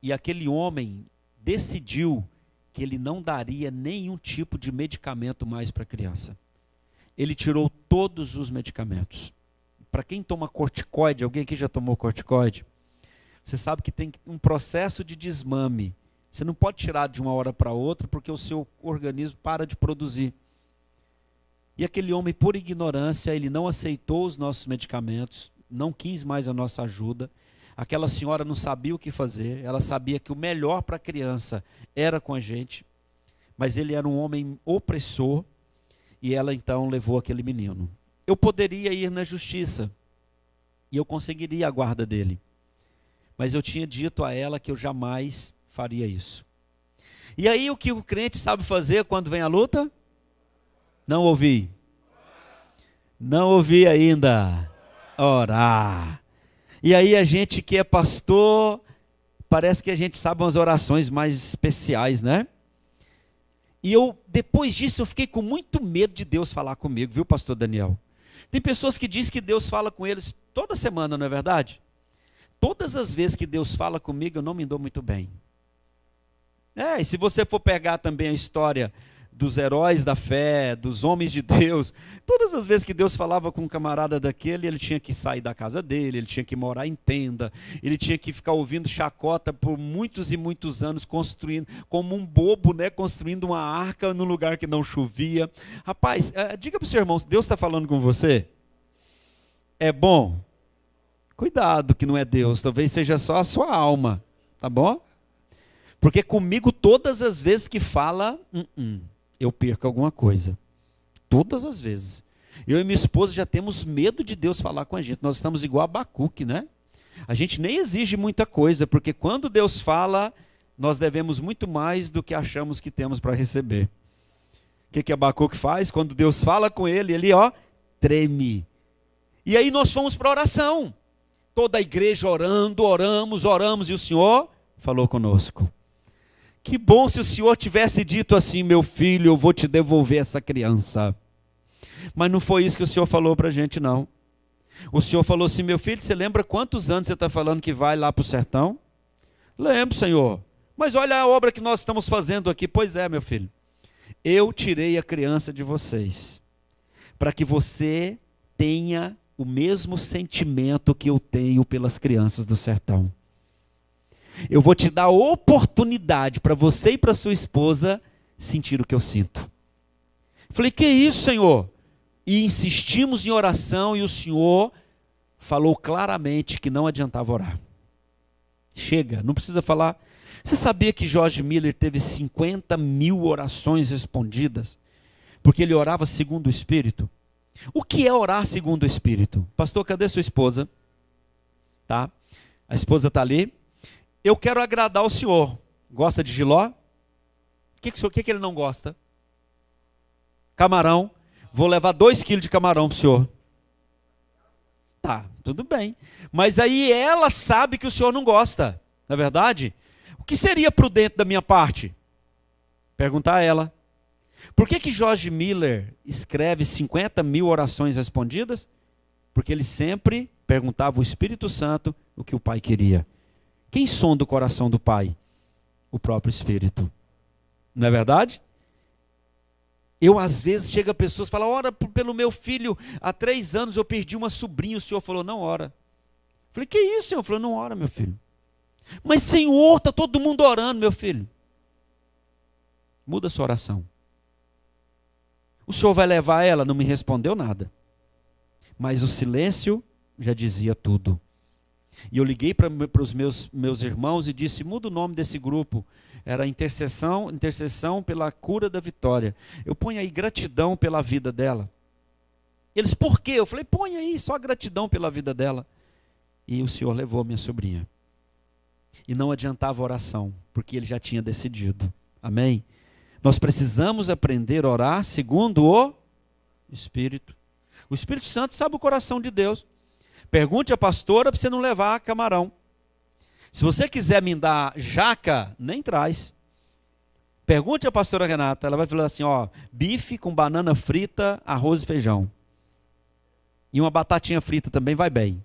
e aquele homem decidiu que ele não daria nenhum tipo de medicamento mais para a criança. Ele tirou todos os medicamentos. Para quem toma corticoide, alguém aqui já tomou corticoide? Você sabe que tem um processo de desmame. Você não pode tirar de uma hora para outra, porque o seu organismo para de produzir. E aquele homem, por ignorância, ele não aceitou os nossos medicamentos, não quis mais a nossa ajuda. Aquela senhora não sabia o que fazer, ela sabia que o melhor para a criança era com a gente, mas ele era um homem opressor, e ela então levou aquele menino. Eu poderia ir na justiça, e eu conseguiria a guarda dele, mas eu tinha dito a ela que eu jamais faria isso. E aí o que o crente sabe fazer quando vem a luta? Não ouvi. Não ouvi ainda. Orar. E aí a gente que é pastor, parece que a gente sabe umas orações mais especiais, né? E depois disso, eu fiquei com muito medo de Deus falar comigo, viu, pastor Daniel? Tem pessoas que dizem que Deus fala com eles toda semana, não é verdade? Todas as vezes que Deus fala comigo, eu não me dou muito bem. E se você for pegar também a história dos heróis da fé, dos homens de Deus. Todas as vezes que Deus falava com um camarada daquele, ele tinha que sair da casa dele, ele tinha que morar em tenda, ele tinha que ficar ouvindo chacota por muitos e muitos anos, construindo, como um bobo, né, construindo uma arca no lugar que não chovia. Rapaz, diga para o seu irmão, Deus está falando com você? É bom? Cuidado que não é Deus, talvez seja só a sua alma, tá bom? Porque comigo todas as vezes que fala, eu perco alguma coisa. Todas as vezes. Eu e minha esposa já temos medo de Deus falar com a gente. Nós estamos igual a Abacuque, né? A gente nem exige muita coisa, porque quando Deus fala, nós devemos muito mais do que achamos que temos para receber. O que Abacuque faz? Quando Deus fala com ele, ele treme. E aí nós fomos para a oração. Toda a igreja orando, oramos, e o Senhor falou conosco. Que bom se o Senhor tivesse dito assim, meu filho, eu vou te devolver essa criança. Mas não foi isso que o Senhor falou para a gente, não. O Senhor falou assim, meu filho, você lembra quantos anos você está falando que vai lá para o sertão? Lembro, Senhor. Mas olha a obra que nós estamos fazendo aqui. Pois é, meu filho. Eu tirei a criança de vocês, para que você tenha o mesmo sentimento que eu tenho pelas crianças do sertão. Eu vou te dar a oportunidade para você e para sua esposa sentir o que eu sinto. Falei, que isso, Senhor? E insistimos em oração e o Senhor falou claramente que não adiantava orar. Chega, não precisa falar. Você sabia que George Miller teve 50 mil orações respondidas? Porque ele orava segundo o Espírito. O que é orar segundo o Espírito? Pastor, cadê sua esposa? Tá? A esposa está ali. Eu quero agradar o Senhor. Gosta de jiló? O que ele não gosta? Camarão. Vou levar 2 quilos de camarão para o Senhor. Tá, tudo bem. Mas aí ela sabe que o Senhor não gosta. Não é verdade? O que seria prudente da minha parte? Perguntar a ela. Por que George Miller escreve 50 mil orações respondidas? Porque ele sempre perguntava ao Espírito Santo o que o Pai queria. Quem sonda o coração do Pai? O próprio Espírito. Não é verdade? Eu, às vezes, chega pessoas e falam, ora pelo meu filho, há 3 anos eu perdi uma sobrinha, o Senhor falou, não ora. Falei, que isso, Senhor? Falou, não ora, meu filho. Mas, Senhor, está todo mundo orando, meu filho. Muda a sua oração. O Senhor vai levar ela? Não me respondeu nada. Mas o silêncio já dizia tudo. E eu liguei para os meus irmãos e disse, muda o nome desse grupo. Era intercessão pela cura da Vitória. Eu ponho aí gratidão pela vida dela. Eles, por quê? Eu falei, põe aí, só gratidão pela vida dela. E o Senhor levou a minha sobrinha. E não adiantava a oração, porque ele já tinha decidido. Amém? Nós precisamos aprender a orar segundo o Espírito. O Espírito Santo sabe o coração de Deus. Pergunte à pastora para você não levar camarão. Se você quiser me dar jaca, nem traz. Pergunte à pastora Renata, ela vai falar assim, bife com banana frita, arroz e feijão. E uma batatinha frita também vai bem.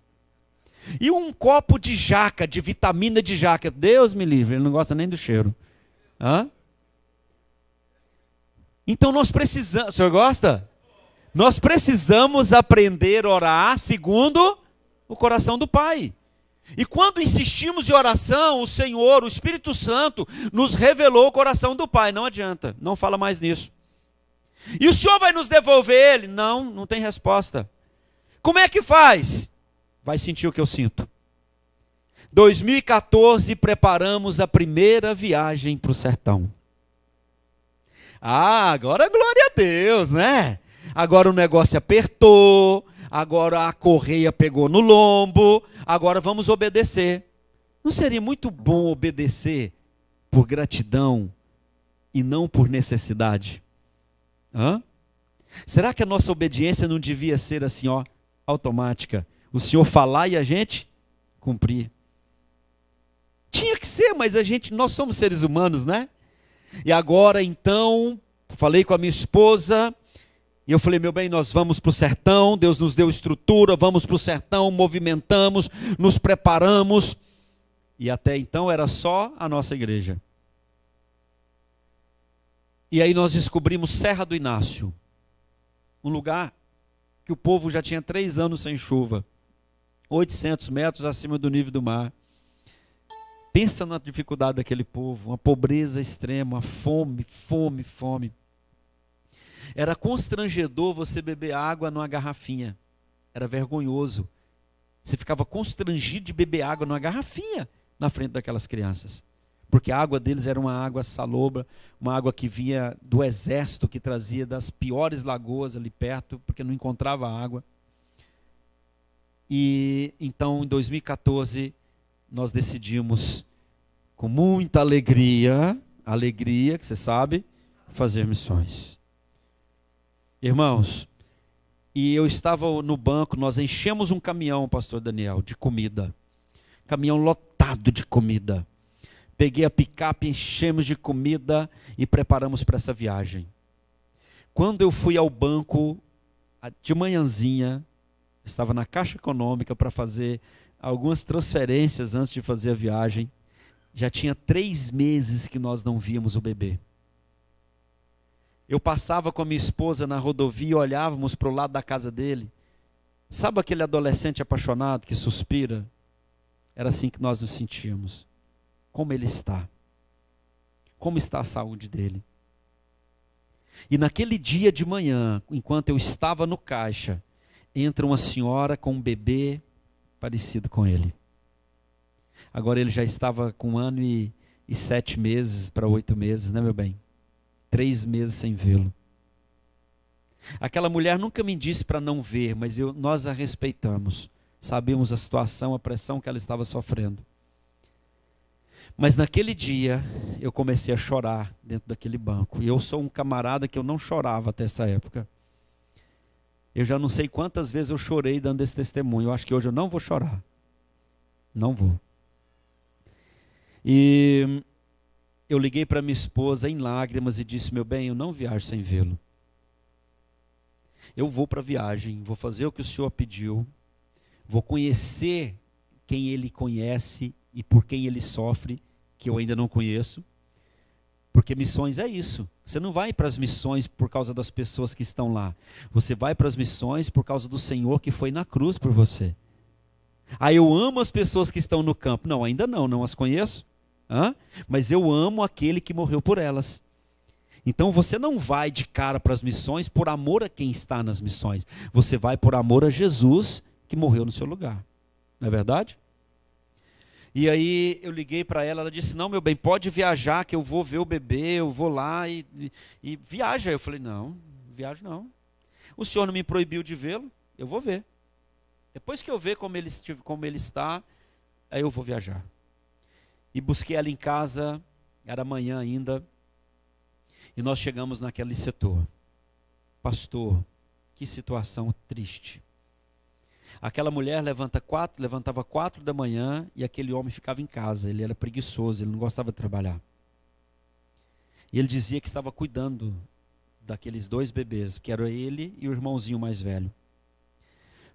E um copo de jaca, de vitamina de jaca. Deus me livre, ele não gosta nem do cheiro. Hã? Então nós precisamos, o senhor gosta? Nós precisamos aprender a orar segundo o coração do Pai. E quando insistimos em oração, o Senhor, o Espírito Santo, nos revelou o coração do Pai. Não adianta, não fala mais nisso. E o Senhor vai nos devolver ele? Não, não tem resposta. Como é que faz? Vai sentir o que eu sinto. 2014, preparamos a primeira viagem para o sertão. Agora glória a Deus, né? Agora o negócio apertou, agora a correia pegou no lombo, agora vamos obedecer. Não seria muito bom obedecer por gratidão e não por necessidade? Hã? Será que a nossa obediência não devia ser assim, automática? O Senhor falar e a gente cumprir. Tinha que ser, mas nós somos seres humanos, né? E agora, então, falei com a minha esposa, e eu falei, meu bem, nós vamos para o sertão, Deus nos deu estrutura, vamos para o sertão, movimentamos, nos preparamos, e até então era só a nossa igreja. E aí nós descobrimos Serra do Inácio, um lugar que o povo já tinha 3 anos sem chuva, 800 metros acima do nível do mar. Pensa na dificuldade daquele povo, uma pobreza extrema, uma fome, fome, fome. Era constrangedor você beber água numa garrafinha, era vergonhoso. Você ficava constrangido de beber água numa garrafinha na frente daquelas crianças. Porque a água deles era uma água salobra, uma água que vinha do exército, que trazia das piores lagoas ali perto, porque não encontrava água. E então, em 2014, nós decidimos, com muita alegria, que você sabe, fazer missões. Irmãos, e eu estava no banco, nós enchemos um caminhão, pastor Daniel, de comida. Caminhão lotado de comida. Peguei a picape, enchemos de comida e preparamos para essa viagem. Quando eu fui ao banco, de manhãzinha, estava na Caixa Econômica para fazer algumas transferências antes de fazer a viagem. Já tinha 3 meses que nós não víamos o bebê. Eu passava com a minha esposa na rodovia e olhávamos para o lado da casa dele. Sabe aquele adolescente apaixonado que suspira? Era assim que nós nos sentíamos. Como ele está? Como está a saúde dele? E naquele dia de manhã, enquanto eu estava no caixa, entra uma senhora com um bebê parecido com ele. Agora ele já estava com 1 ano e 7 meses para 8 meses, né, meu bem? 3 meses sem vê-lo. Aquela mulher nunca me disse para não ver, mas nós a respeitamos. Sabíamos a situação, a pressão que ela estava sofrendo. Mas naquele dia, eu comecei a chorar dentro daquele banco. E eu sou um camarada que eu não chorava até essa época. Eu já não sei quantas vezes eu chorei dando esse testemunho. Eu acho que hoje eu não vou chorar. Não vou. E eu liguei para minha esposa em lágrimas e disse: meu bem, eu não viajo sem vê-lo. Eu vou para a viagem, vou fazer o que o senhor pediu, vou conhecer quem ele conhece e por quem ele sofre, que eu ainda não conheço. Porque missões é isso. Você não vai para as missões por causa das pessoas que estão lá. Você vai para as missões por causa do Senhor que foi na cruz por você. Eu amo as pessoas que estão no campo. Não, ainda não as conheço. Mas eu amo aquele que morreu por elas. Então você não vai de cara para as missões por amor a quem está nas missões. Você vai por amor a Jesus que morreu no seu lugar. Não é verdade? E aí eu liguei para ela, ela disse: não, meu bem, pode viajar que eu vou ver o bebê, eu vou lá e viaja. Eu falei: não, viajo não. O senhor não me proibiu de vê-lo, eu vou ver. Depois que eu ver como ele está, aí eu vou viajar. E busquei ela em casa, era manhã ainda, e nós chegamos naquele setor. Pastor, que situação triste. Aquela mulher levantava 4 da manhã e aquele homem ficava em casa. Ele era preguiçoso, ele não gostava de trabalhar. E ele dizia que estava cuidando daqueles 2 bebês, que era ele e o irmãozinho mais velho.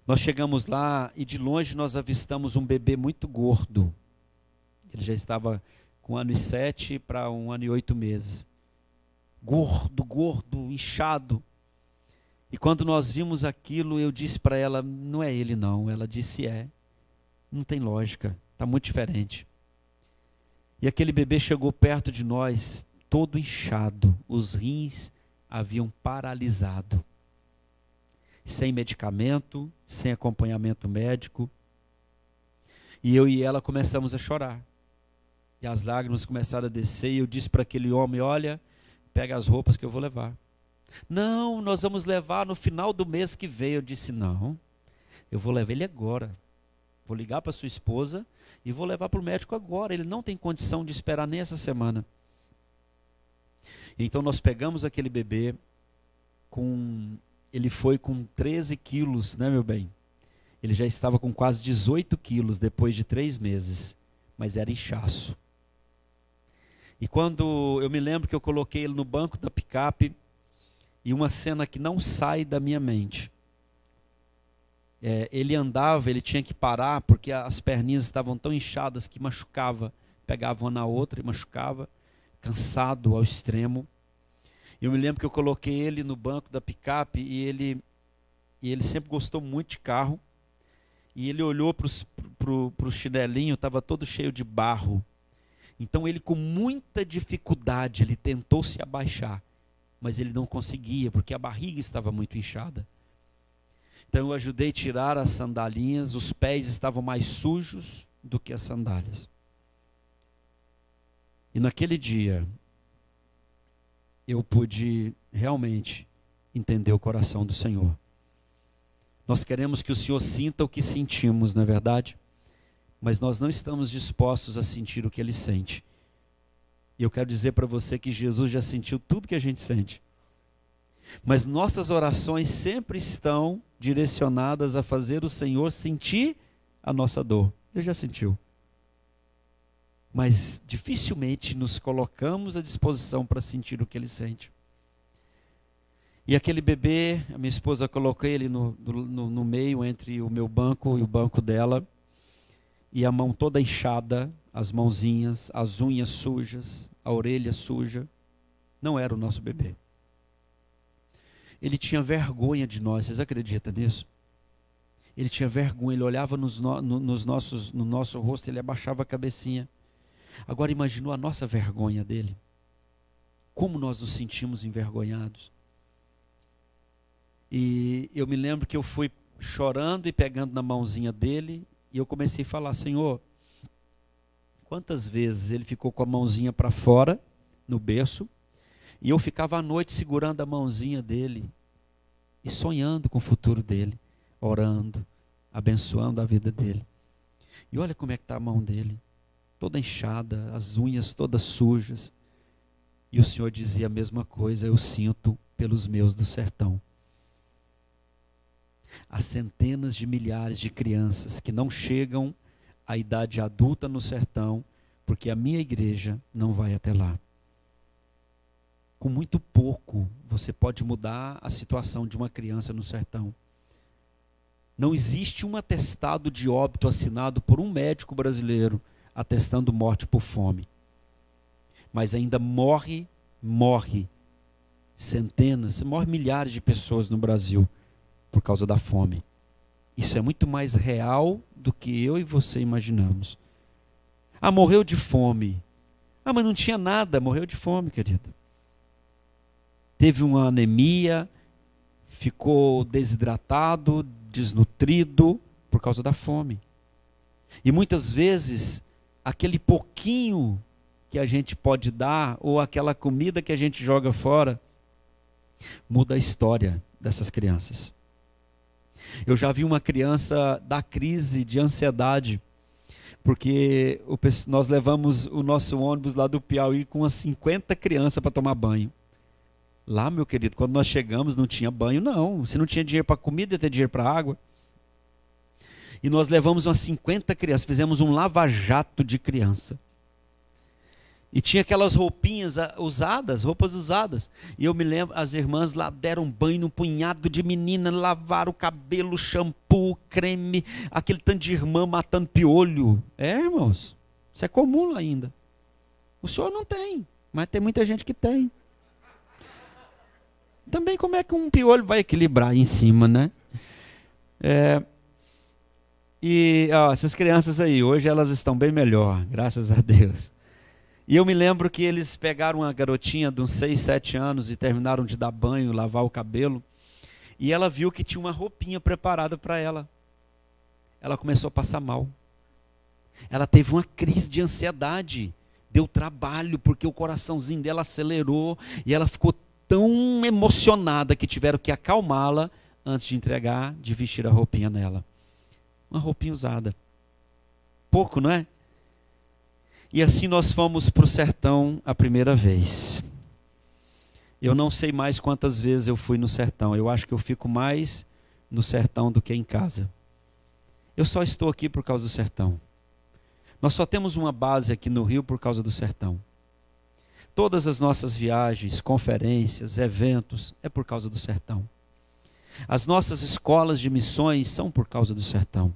Nós chegamos lá e de longe nós avistamos um bebê muito gordo. Ele já estava com 1 ano e 7 para 1 ano e 8 meses. Gordo, inchado. E quando nós vimos aquilo, eu disse para ela: não é ele não. Ela disse: é. Não tem lógica, está muito diferente. E aquele bebê chegou perto de nós, todo inchado. Os rins haviam paralisado. Sem medicamento, sem acompanhamento médico. E eu e ela começamos a chorar. E as lágrimas começaram a descer. E eu disse para aquele homem: olha, pega as roupas que eu vou levar. Não, nós vamos levar no final do mês que vem. Eu disse: não, eu vou levar ele agora. Vou ligar para sua esposa e vou levar para o médico agora. Ele não tem condição de esperar nem essa semana. Então nós pegamos aquele bebê, ele foi com 13 quilos, né, meu bem? Ele já estava com quase 18 quilos depois de 3 meses, mas era inchaço. E quando eu me lembro que eu coloquei ele no banco da picape, e uma cena que não sai da minha mente. Ele andava, ele tinha que parar, porque as perninhas estavam tão inchadas que machucava. Pegava uma na outra e machucava, cansado ao extremo. Eu me lembro que eu coloquei ele no banco da picape e ele sempre gostou muito de carro. E ele olhou para o chinelinho, estava todo cheio de barro. Então ele, com muita dificuldade, ele tentou se abaixar, mas ele não conseguia, porque a barriga estava muito inchada. Então eu ajudei a tirar as sandalinhas, os pés estavam mais sujos do que as sandálias. E naquele dia, eu pude realmente entender o coração do Senhor. Nós queremos que o Senhor sinta o que sentimos, não é verdade? Mas nós não estamos dispostos a sentir o que Ele sente. E eu quero dizer para você que Jesus já sentiu tudo que a gente sente. Mas nossas orações sempre estão direcionadas a fazer o Senhor sentir a nossa dor. Ele já sentiu. Mas dificilmente nos colocamos à disposição para sentir o que Ele sente. E aquele bebê, a minha esposa colocou ele no meio entre o meu banco e o banco dela. E a mão toda inchada, as mãozinhas, as unhas sujas, a orelha suja. Não era o nosso bebê. Ele tinha vergonha de nós, vocês acreditam nisso? Ele tinha vergonha, ele olhava no nosso rosto, ele abaixava a cabecinha. Agora imaginou a nossa vergonha dele. Como nós nos sentimos envergonhados. E eu me lembro que eu fui chorando e pegando na mãozinha dele, e eu comecei a falar: Senhor, quantas vezes ele ficou com a mãozinha para fora, no berço, e eu ficava à noite segurando a mãozinha dele, e sonhando com o futuro dele, orando, abençoando a vida dele. E olha como é que está a mão dele, toda inchada, as unhas todas sujas. E o Senhor dizia a mesma coisa: eu sinto pelos meus do sertão. Há centenas de milhares de crianças que não chegam à idade adulta no sertão, porque a minha igreja não vai até lá. Com muito pouco, você pode mudar a situação de uma criança no sertão. Não existe um atestado de óbito assinado por um médico brasileiro atestando morte por fome. Mas ainda morre centenas, morre milhares de pessoas no Brasil por causa da fome. Isso é muito mais real do que eu e você imaginamos. Ah, morreu de fome. Ah, mas não tinha nada, morreu de fome, querido. Teve uma anemia, ficou desidratado, desnutrido por causa da fome. E muitas vezes, aquele pouquinho que a gente pode dar, ou aquela comida que a gente joga fora, muda a história dessas crianças. Eu já vi uma criança dar crise de ansiedade, porque nós levamos o nosso ônibus lá do Piauí com umas 50 crianças para tomar banho. Lá, meu querido, quando nós chegamos não tinha banho não. Se não tinha dinheiro para comida, ia ter dinheiro para água. E nós levamos umas 50 crianças, fizemos um lava-jato de criança. E tinha aquelas roupinhas usadas, roupas usadas. E eu me lembro, as irmãs lá deram banho num punhado de menina, lavaram o cabelo, shampoo, creme, aquele tanto de irmã matando piolho. É, irmãos, isso é comum ainda. O senhor não tem, mas tem muita gente que tem. Também como é que um piolho vai equilibrar em cima, né? E essas crianças aí, hoje elas estão bem melhor, graças a Deus. E eu me lembro que eles pegaram uma garotinha de uns 6, 7 anos e terminaram de dar banho, lavar o cabelo. E ela viu que tinha uma roupinha preparada para ela. Ela começou a passar mal. Ela teve uma crise de ansiedade. Deu trabalho, porque o coraçãozinho dela acelerou. E ela ficou tão emocionada que tiveram que acalmá-la antes de entregar, de vestir a roupinha nela. Uma roupinha usada. Pouco, não é? E assim nós fomos para o sertão a primeira vez. Eu não sei mais quantas vezes eu fui no sertão. Eu acho que eu fico mais no sertão do que em casa. Eu só estou aqui por causa do sertão. Nós só temos uma base aqui no Rio por causa do sertão. Todas as nossas viagens, conferências, eventos, é por causa do sertão. As nossas escolas de missões são por causa do sertão.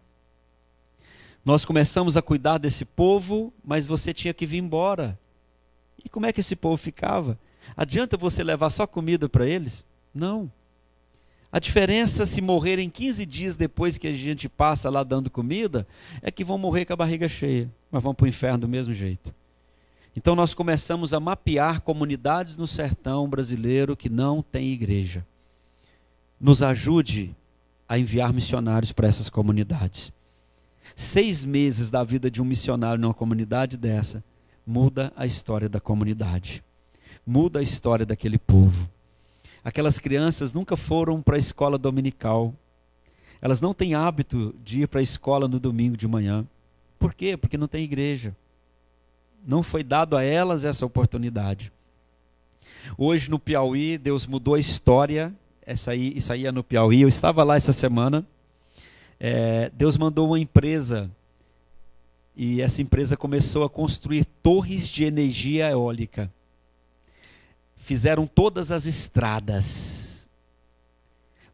Nós começamos a cuidar desse povo, mas você tinha que vir embora. E como é que esse povo ficava? Adianta você levar só comida para eles? Não. A diferença, se morrerem 15 dias depois que a gente passa lá dando comida, é que vão morrer com a barriga cheia, mas vão para o inferno do mesmo jeito. Então nós começamos a mapear comunidades no sertão brasileiro que não tem igreja. Nos ajude a enviar missionários para essas comunidades. 6 meses da vida de um missionário numa comunidade dessa muda a história da comunidade, muda a história daquele povo. Aquelas crianças nunca foram para a escola dominical. Elas não têm hábito de ir para a escola no domingo de manhã. Por quê? Porque não tem igreja. Não foi dado a elas essa oportunidade. Hoje no Piauí, Deus mudou a história. Isso aí é no Piauí. Eu estava lá essa semana. Deus mandou uma empresa. E essa empresa começou a construir torres de energia eólica. Fizeram todas as estradas.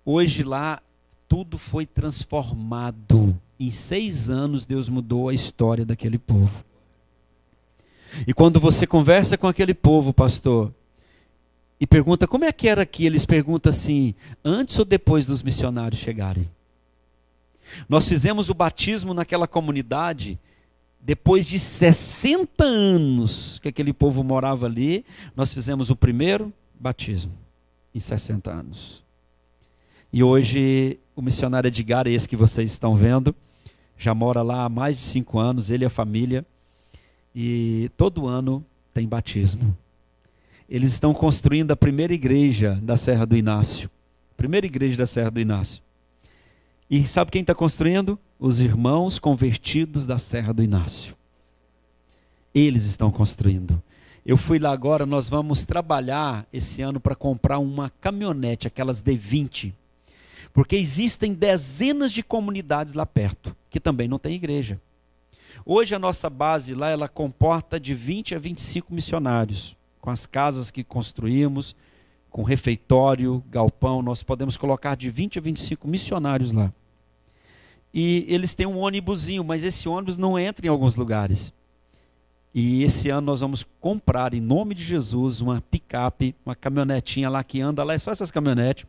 Hoje lá tudo foi transformado. Em 6 anos Deus mudou a história daquele povo. E quando você conversa com aquele povo, pastor, e pergunta como é que era aqui, eles perguntam assim, antes ou depois dos missionários chegarem? Nós fizemos o batismo naquela comunidade. Depois de 60 anos que aquele povo morava ali, nós fizemos o primeiro batismo, em 60 anos. E hoje o missionário Edgar, esse que vocês estão vendo, já mora lá há mais de 5 anos, ele e a família, e todo ano tem batismo. Eles estão construindo a primeira igreja da Serra do Inácio. Primeira igreja da Serra do Inácio. E sabe quem está construindo? Os irmãos convertidos da Serra do Inácio. Eles estão construindo. Eu fui lá agora, nós vamos trabalhar esse ano para comprar uma caminhonete, aquelas D20. Porque existem dezenas de comunidades lá perto, que também não tem igreja. Hoje a nossa base lá, ela comporta de 20 a 25 missionários. Com as casas que construímos, com refeitório, galpão, nós podemos colocar de 20 a 25 missionários lá. E eles têm um ônibusinho, mas esse ônibus não entra em alguns lugares. E esse ano nós vamos comprar, em nome de Jesus, uma picape, uma caminhonetinha lá que anda lá, é só essas caminhonetes,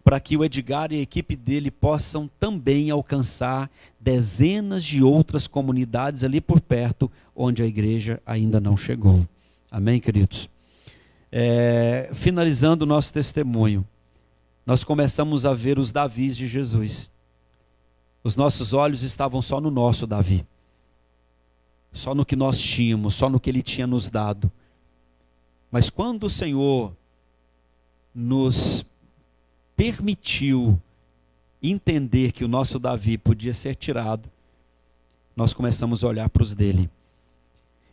para que o Edgar e a equipe dele possam também alcançar dezenas de outras comunidades ali por perto, onde a igreja ainda não chegou. Amém, queridos? Finalizando o nosso testemunho, nós começamos a ver os Davis de Jesus. Os nossos olhos estavam só no nosso Davi, só no que nós tínhamos, só no que ele tinha nos dado. Mas quando o Senhor nos permitiu entender que o nosso Davi podia ser tirado, nós começamos a olhar para os dele.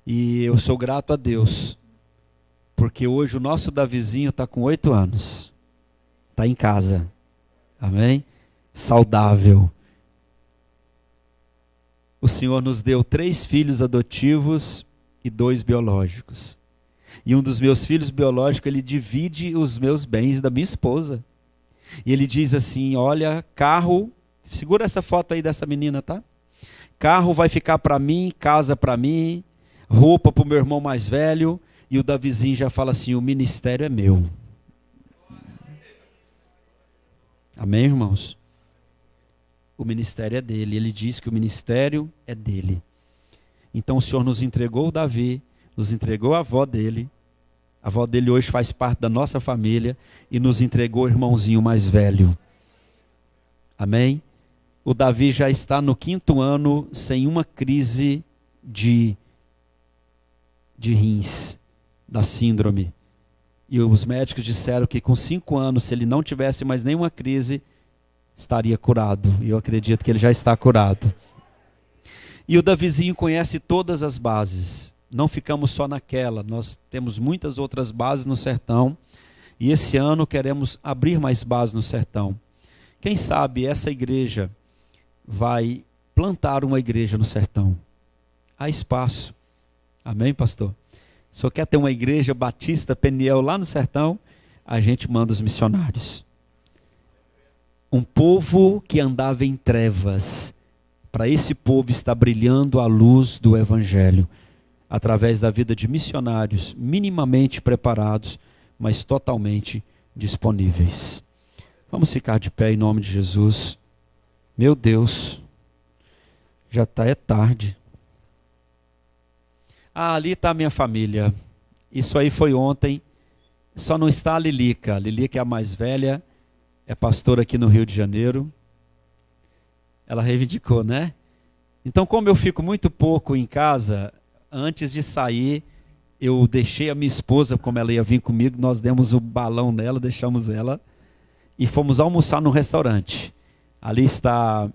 E eu sou grato a Deus, porque hoje o nosso Davizinho está com 8 anos, está em casa, amém? Saudável. O Senhor nos deu 3 filhos adotivos e 2 biológicos. E um dos meus filhos biológicos, ele divide os meus bens da minha esposa. E ele diz assim, olha, carro, segura essa foto aí dessa menina, tá? Carro vai ficar para mim, casa para mim, roupa para o meu irmão mais velho. E o Davizinho já fala assim, o ministério é meu. Amém, irmãos? O ministério é dele. Ele diz que o ministério é dele. Então o Senhor nos entregou o Davi, nos entregou a avó dele. A avó dele hoje faz parte da nossa família e nos entregou o irmãozinho mais velho. Amém? O Davi já está no 5º ano sem uma crise de rins, da síndrome. E os médicos disseram que com 5 anos, se ele não tivesse mais nenhuma crise, estaria curado. E eu acredito que ele já está curado. E o Davizinho conhece todas as bases. Não ficamos só naquela, nós temos muitas outras bases no sertão. E esse ano queremos abrir mais bases no sertão. Quem sabe essa igreja vai plantar uma igreja no sertão. Há espaço. Amém, pastor? Se o senhor quer ter uma igreja batista Peniel lá no sertão, a gente manda os missionários. Um povo que andava em trevas, para esse povo está brilhando a luz do evangelho. através da vida de missionários minimamente preparados, mas totalmente disponíveis. Vamos ficar de pé em nome de Jesus. Meu Deus, já é tarde. Ali está a minha família. Isso aí foi ontem. Só não está a Lilica. A Lilica é a mais velha, é pastora aqui no Rio de Janeiro. Ela reivindicou, né? Então, como eu fico muito pouco em casa, antes de sair, eu deixei a minha esposa, como ela ia vir comigo, nós demos o balão nela, deixamos ela e fomos almoçar no restaurante. Ali está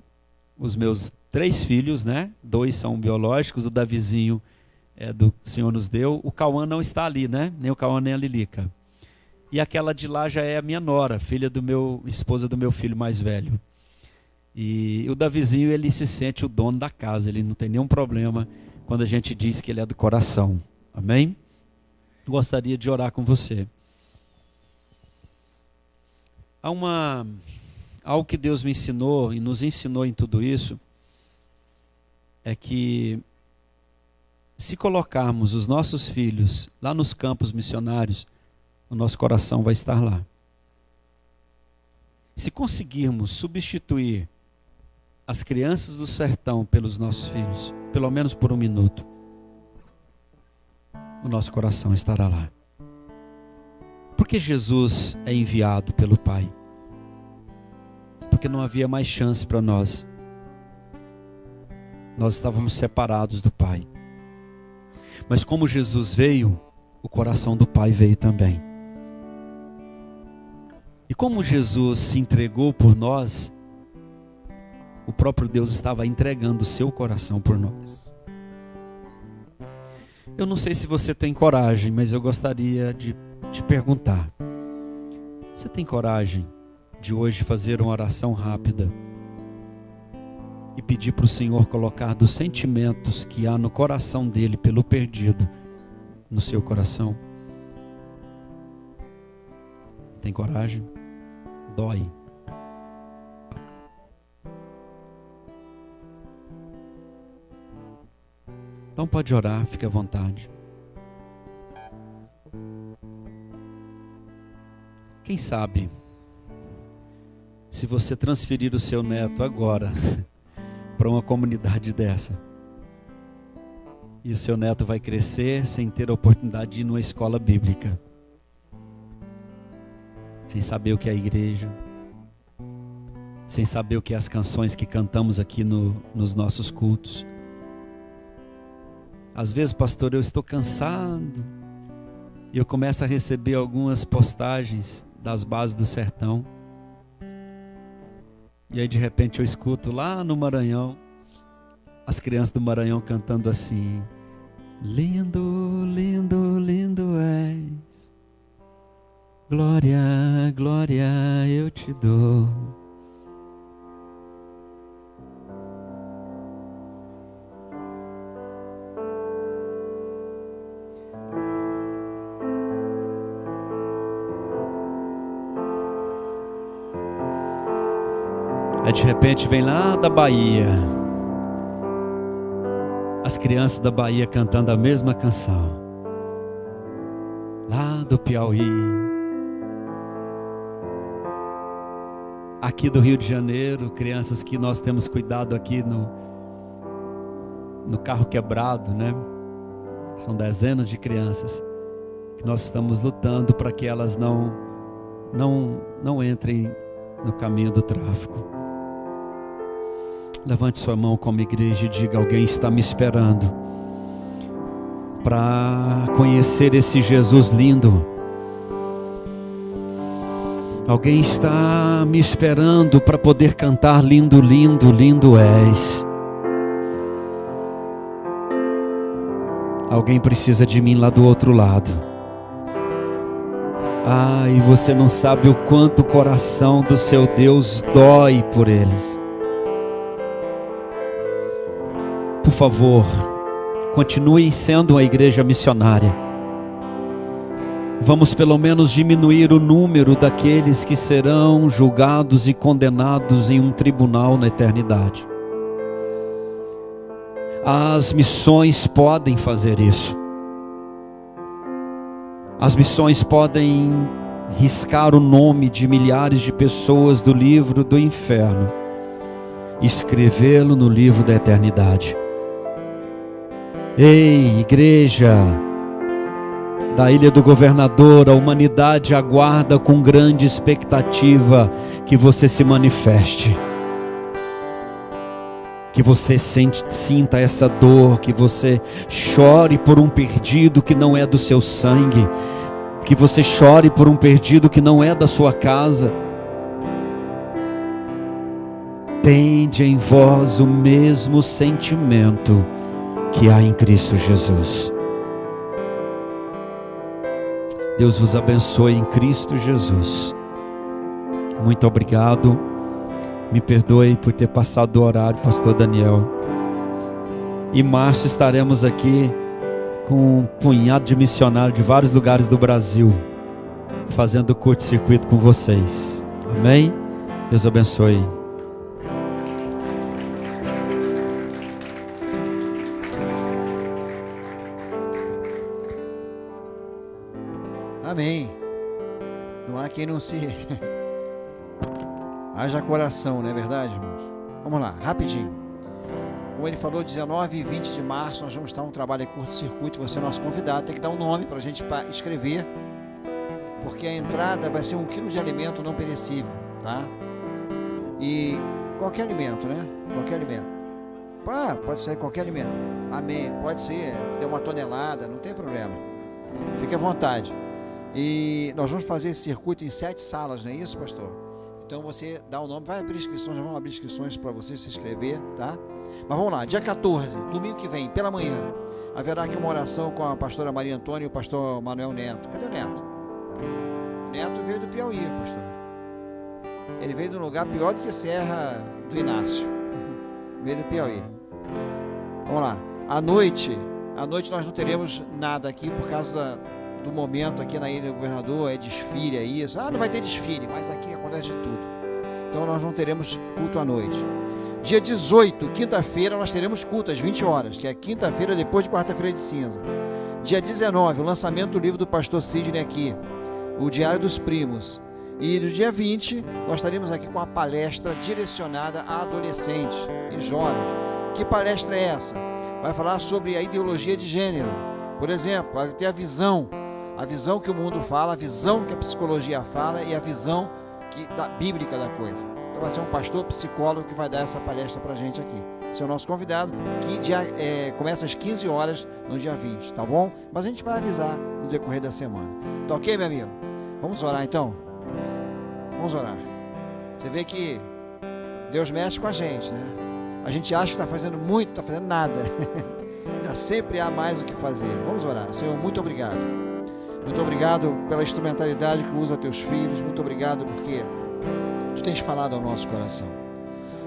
os meus 3 filhos, né? 2 são biológicos, o Davizinho é do Senhor nos deu. O Cauã não está ali, né? Nem o Cauã nem a Lilica. E aquela de lá já é a minha nora, esposa do meu filho mais velho. E o Davizinho, ele se sente o dono da casa, ele não tem nenhum problema quando a gente diz que ele é do coração. Amém? Gostaria de orar com você. Algo que Deus me ensinou e nos ensinou em tudo isso é que se colocarmos os nossos filhos lá nos campos missionários, o nosso coração vai estar lá. Se conseguirmos substituir as crianças do sertão pelos nossos filhos, pelo menos por 1 minuto, o nosso coração estará lá. Porque Jesus é enviado pelo Pai? Porque não havia mais chance para nós. Nós estávamos separados do Pai. Mas como Jesus veio, o coração do Pai veio também. E como Jesus se entregou por nós, o próprio Deus estava entregando o seu coração por nós. Eu não sei se você tem coragem, mas eu gostaria de te perguntar. Você tem coragem de hoje fazer uma oração rápida e pedir para o Senhor colocar dos sentimentos que há no coração dele pelo perdido no seu coração? Tem coragem? Dói. Então pode orar, fique à vontade. Quem sabe, se você transferir o seu neto agora para uma comunidade dessa, e o seu neto vai crescer sem ter a oportunidade de ir numa escola bíblica, sem saber o que é a igreja, sem saber o que é as canções que cantamos aqui nos nossos cultos. Às vezes, pastor, eu estou cansado e eu começo a receber algumas postagens das bases do sertão. E aí de repente eu escuto lá no Maranhão, as crianças do Maranhão cantando assim: lindo, lindo, lindo és, glória, glória eu te dou. Aí de repente vem lá da Bahia, as crianças da Bahia cantando a mesma canção, lá do Piauí, aqui do Rio de Janeiro, crianças que nós temos cuidado aqui no carro quebrado, né? São dezenas de crianças que nós estamos lutando para que elas não entrem no caminho do tráfico. Levante sua mão como igreja e diga: alguém está me esperando para conhecer esse Jesus lindo. Alguém está me esperando para poder cantar lindo, lindo, lindo és. Alguém precisa de mim lá do outro lado. E você não sabe o quanto o coração do seu Deus dói por eles. Por favor, continue sendo uma igreja missionária. Vamos pelo menos diminuir o número daqueles que serão julgados e condenados em um tribunal na eternidade. As missões podem fazer isso. As missões podem riscar o nome de milhares de pessoas do livro do inferno e escrevê-lo no livro da eternidade. Ei, igreja da Ilha do Governador, a humanidade aguarda com grande expectativa que você se manifeste, que você sinta essa dor, que você chore por um perdido que não é do seu sangue, que você chore por um perdido que não é da sua casa. Tende em vós o mesmo sentimento que há em Cristo Jesus. Deus vos abençoe em Cristo Jesus. Muito obrigado. Me perdoe por ter passado do horário, pastor Daniel. Em março estaremos aqui com um punhado de missionários de vários lugares do Brasil, fazendo curto-circuito com vocês. Amém? Deus abençoe. Amém. Não há quem não se... haja coração, não é verdade, irmãos? Vamos lá, rapidinho. Como ele falou, 19 e 20 de março nós vamos estar um trabalho de curto-circuito. Você é nosso convidado, tem que dar um nome para a gente escrever, porque a entrada vai ser 1 quilo de alimento não perecível, tá? E qualquer alimento, né? Qualquer alimento. Pode ser qualquer alimento. Amém. Pode ser, dê 1 tonelada, não tem problema. Fique à vontade. E nós vamos fazer esse circuito em 7 salas, não é isso, pastor? Então você dá o nome, vai abrir inscrições, já vamos abrir inscrições para você se inscrever, tá? Mas vamos lá, dia 14, domingo que vem, pela manhã, haverá aqui uma oração com a pastora Maria Antônia e o pastor Manuel Neto. Cadê o Neto? O Neto veio do Piauí, pastor. Ele veio de um lugar pior do que Serra do Inácio. Veio do Piauí. Vamos lá, à noite nós não teremos nada aqui por causa do momento aqui na Ilha do Governador, é desfile, é isso. Não vai ter desfile, mas aqui acontece de tudo. Então nós não teremos culto à noite. Dia 18, quinta-feira, nós teremos culto às 20 horas, que é quinta-feira depois de quarta-feira de cinza. Dia 19, o lançamento do livro do pastor Sidney aqui, o Diário dos Primos. E no dia 20, nós estaremos aqui com uma palestra direcionada a adolescentes e jovens. Que palestra é essa? Vai falar sobre a ideologia de gênero. Por exemplo, vai ter a visão que o mundo fala, a visão que a psicologia fala e a visão bíblica da coisa. Então vai ser um pastor psicólogo que vai dar essa palestra pra gente aqui. Esse é o nosso convidado, que começa às 15 horas no dia 20, tá bom? Mas a gente vai avisar no decorrer da semana. Tá ok, meu amigo? Vamos orar então? Vamos orar. Você vê que Deus mexe com a gente, né? A gente acha que está fazendo muito, está fazendo nada. Ainda sempre há mais o que fazer. Vamos orar. Senhor, muito obrigado. Muito obrigado pela instrumentalidade que usa teus filhos. Muito obrigado porque tu tens falado ao nosso coração.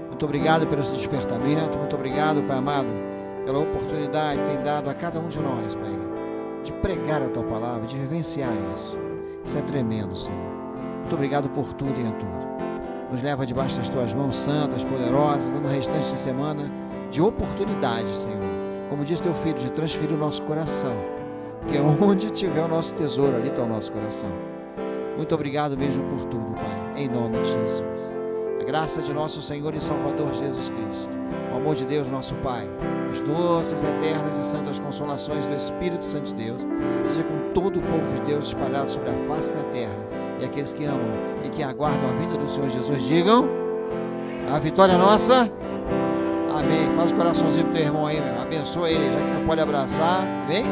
Muito obrigado pelo esse despertamento. Muito obrigado, Pai amado, pela oportunidade que tem dado a cada um de nós, Pai, de pregar a tua palavra, de vivenciar isso. Isso é tremendo, Senhor. Muito obrigado por tudo e em tudo. Nos leva debaixo das tuas mãos santas, poderosas, no restante de semana de oportunidade, Senhor. Como diz teu filho, de transferir o nosso coração. Porque onde tiver o nosso tesouro, ali está o nosso coração. Muito obrigado mesmo por tudo, Pai, em nome de Jesus. A graça de nosso Senhor e Salvador Jesus Cristo, o amor de Deus, nosso Pai, as doces, eternas e santas consolações do Espírito Santo de Deus, seja com todo o povo de Deus espalhado sobre a face da terra, e aqueles que amam e que aguardam a vinda do Senhor Jesus, digam: a vitória é nossa. Amém. Faz o coraçãozinho pro teu irmão aí, meu. Abençoa ele, já que você não pode abraçar. Vem.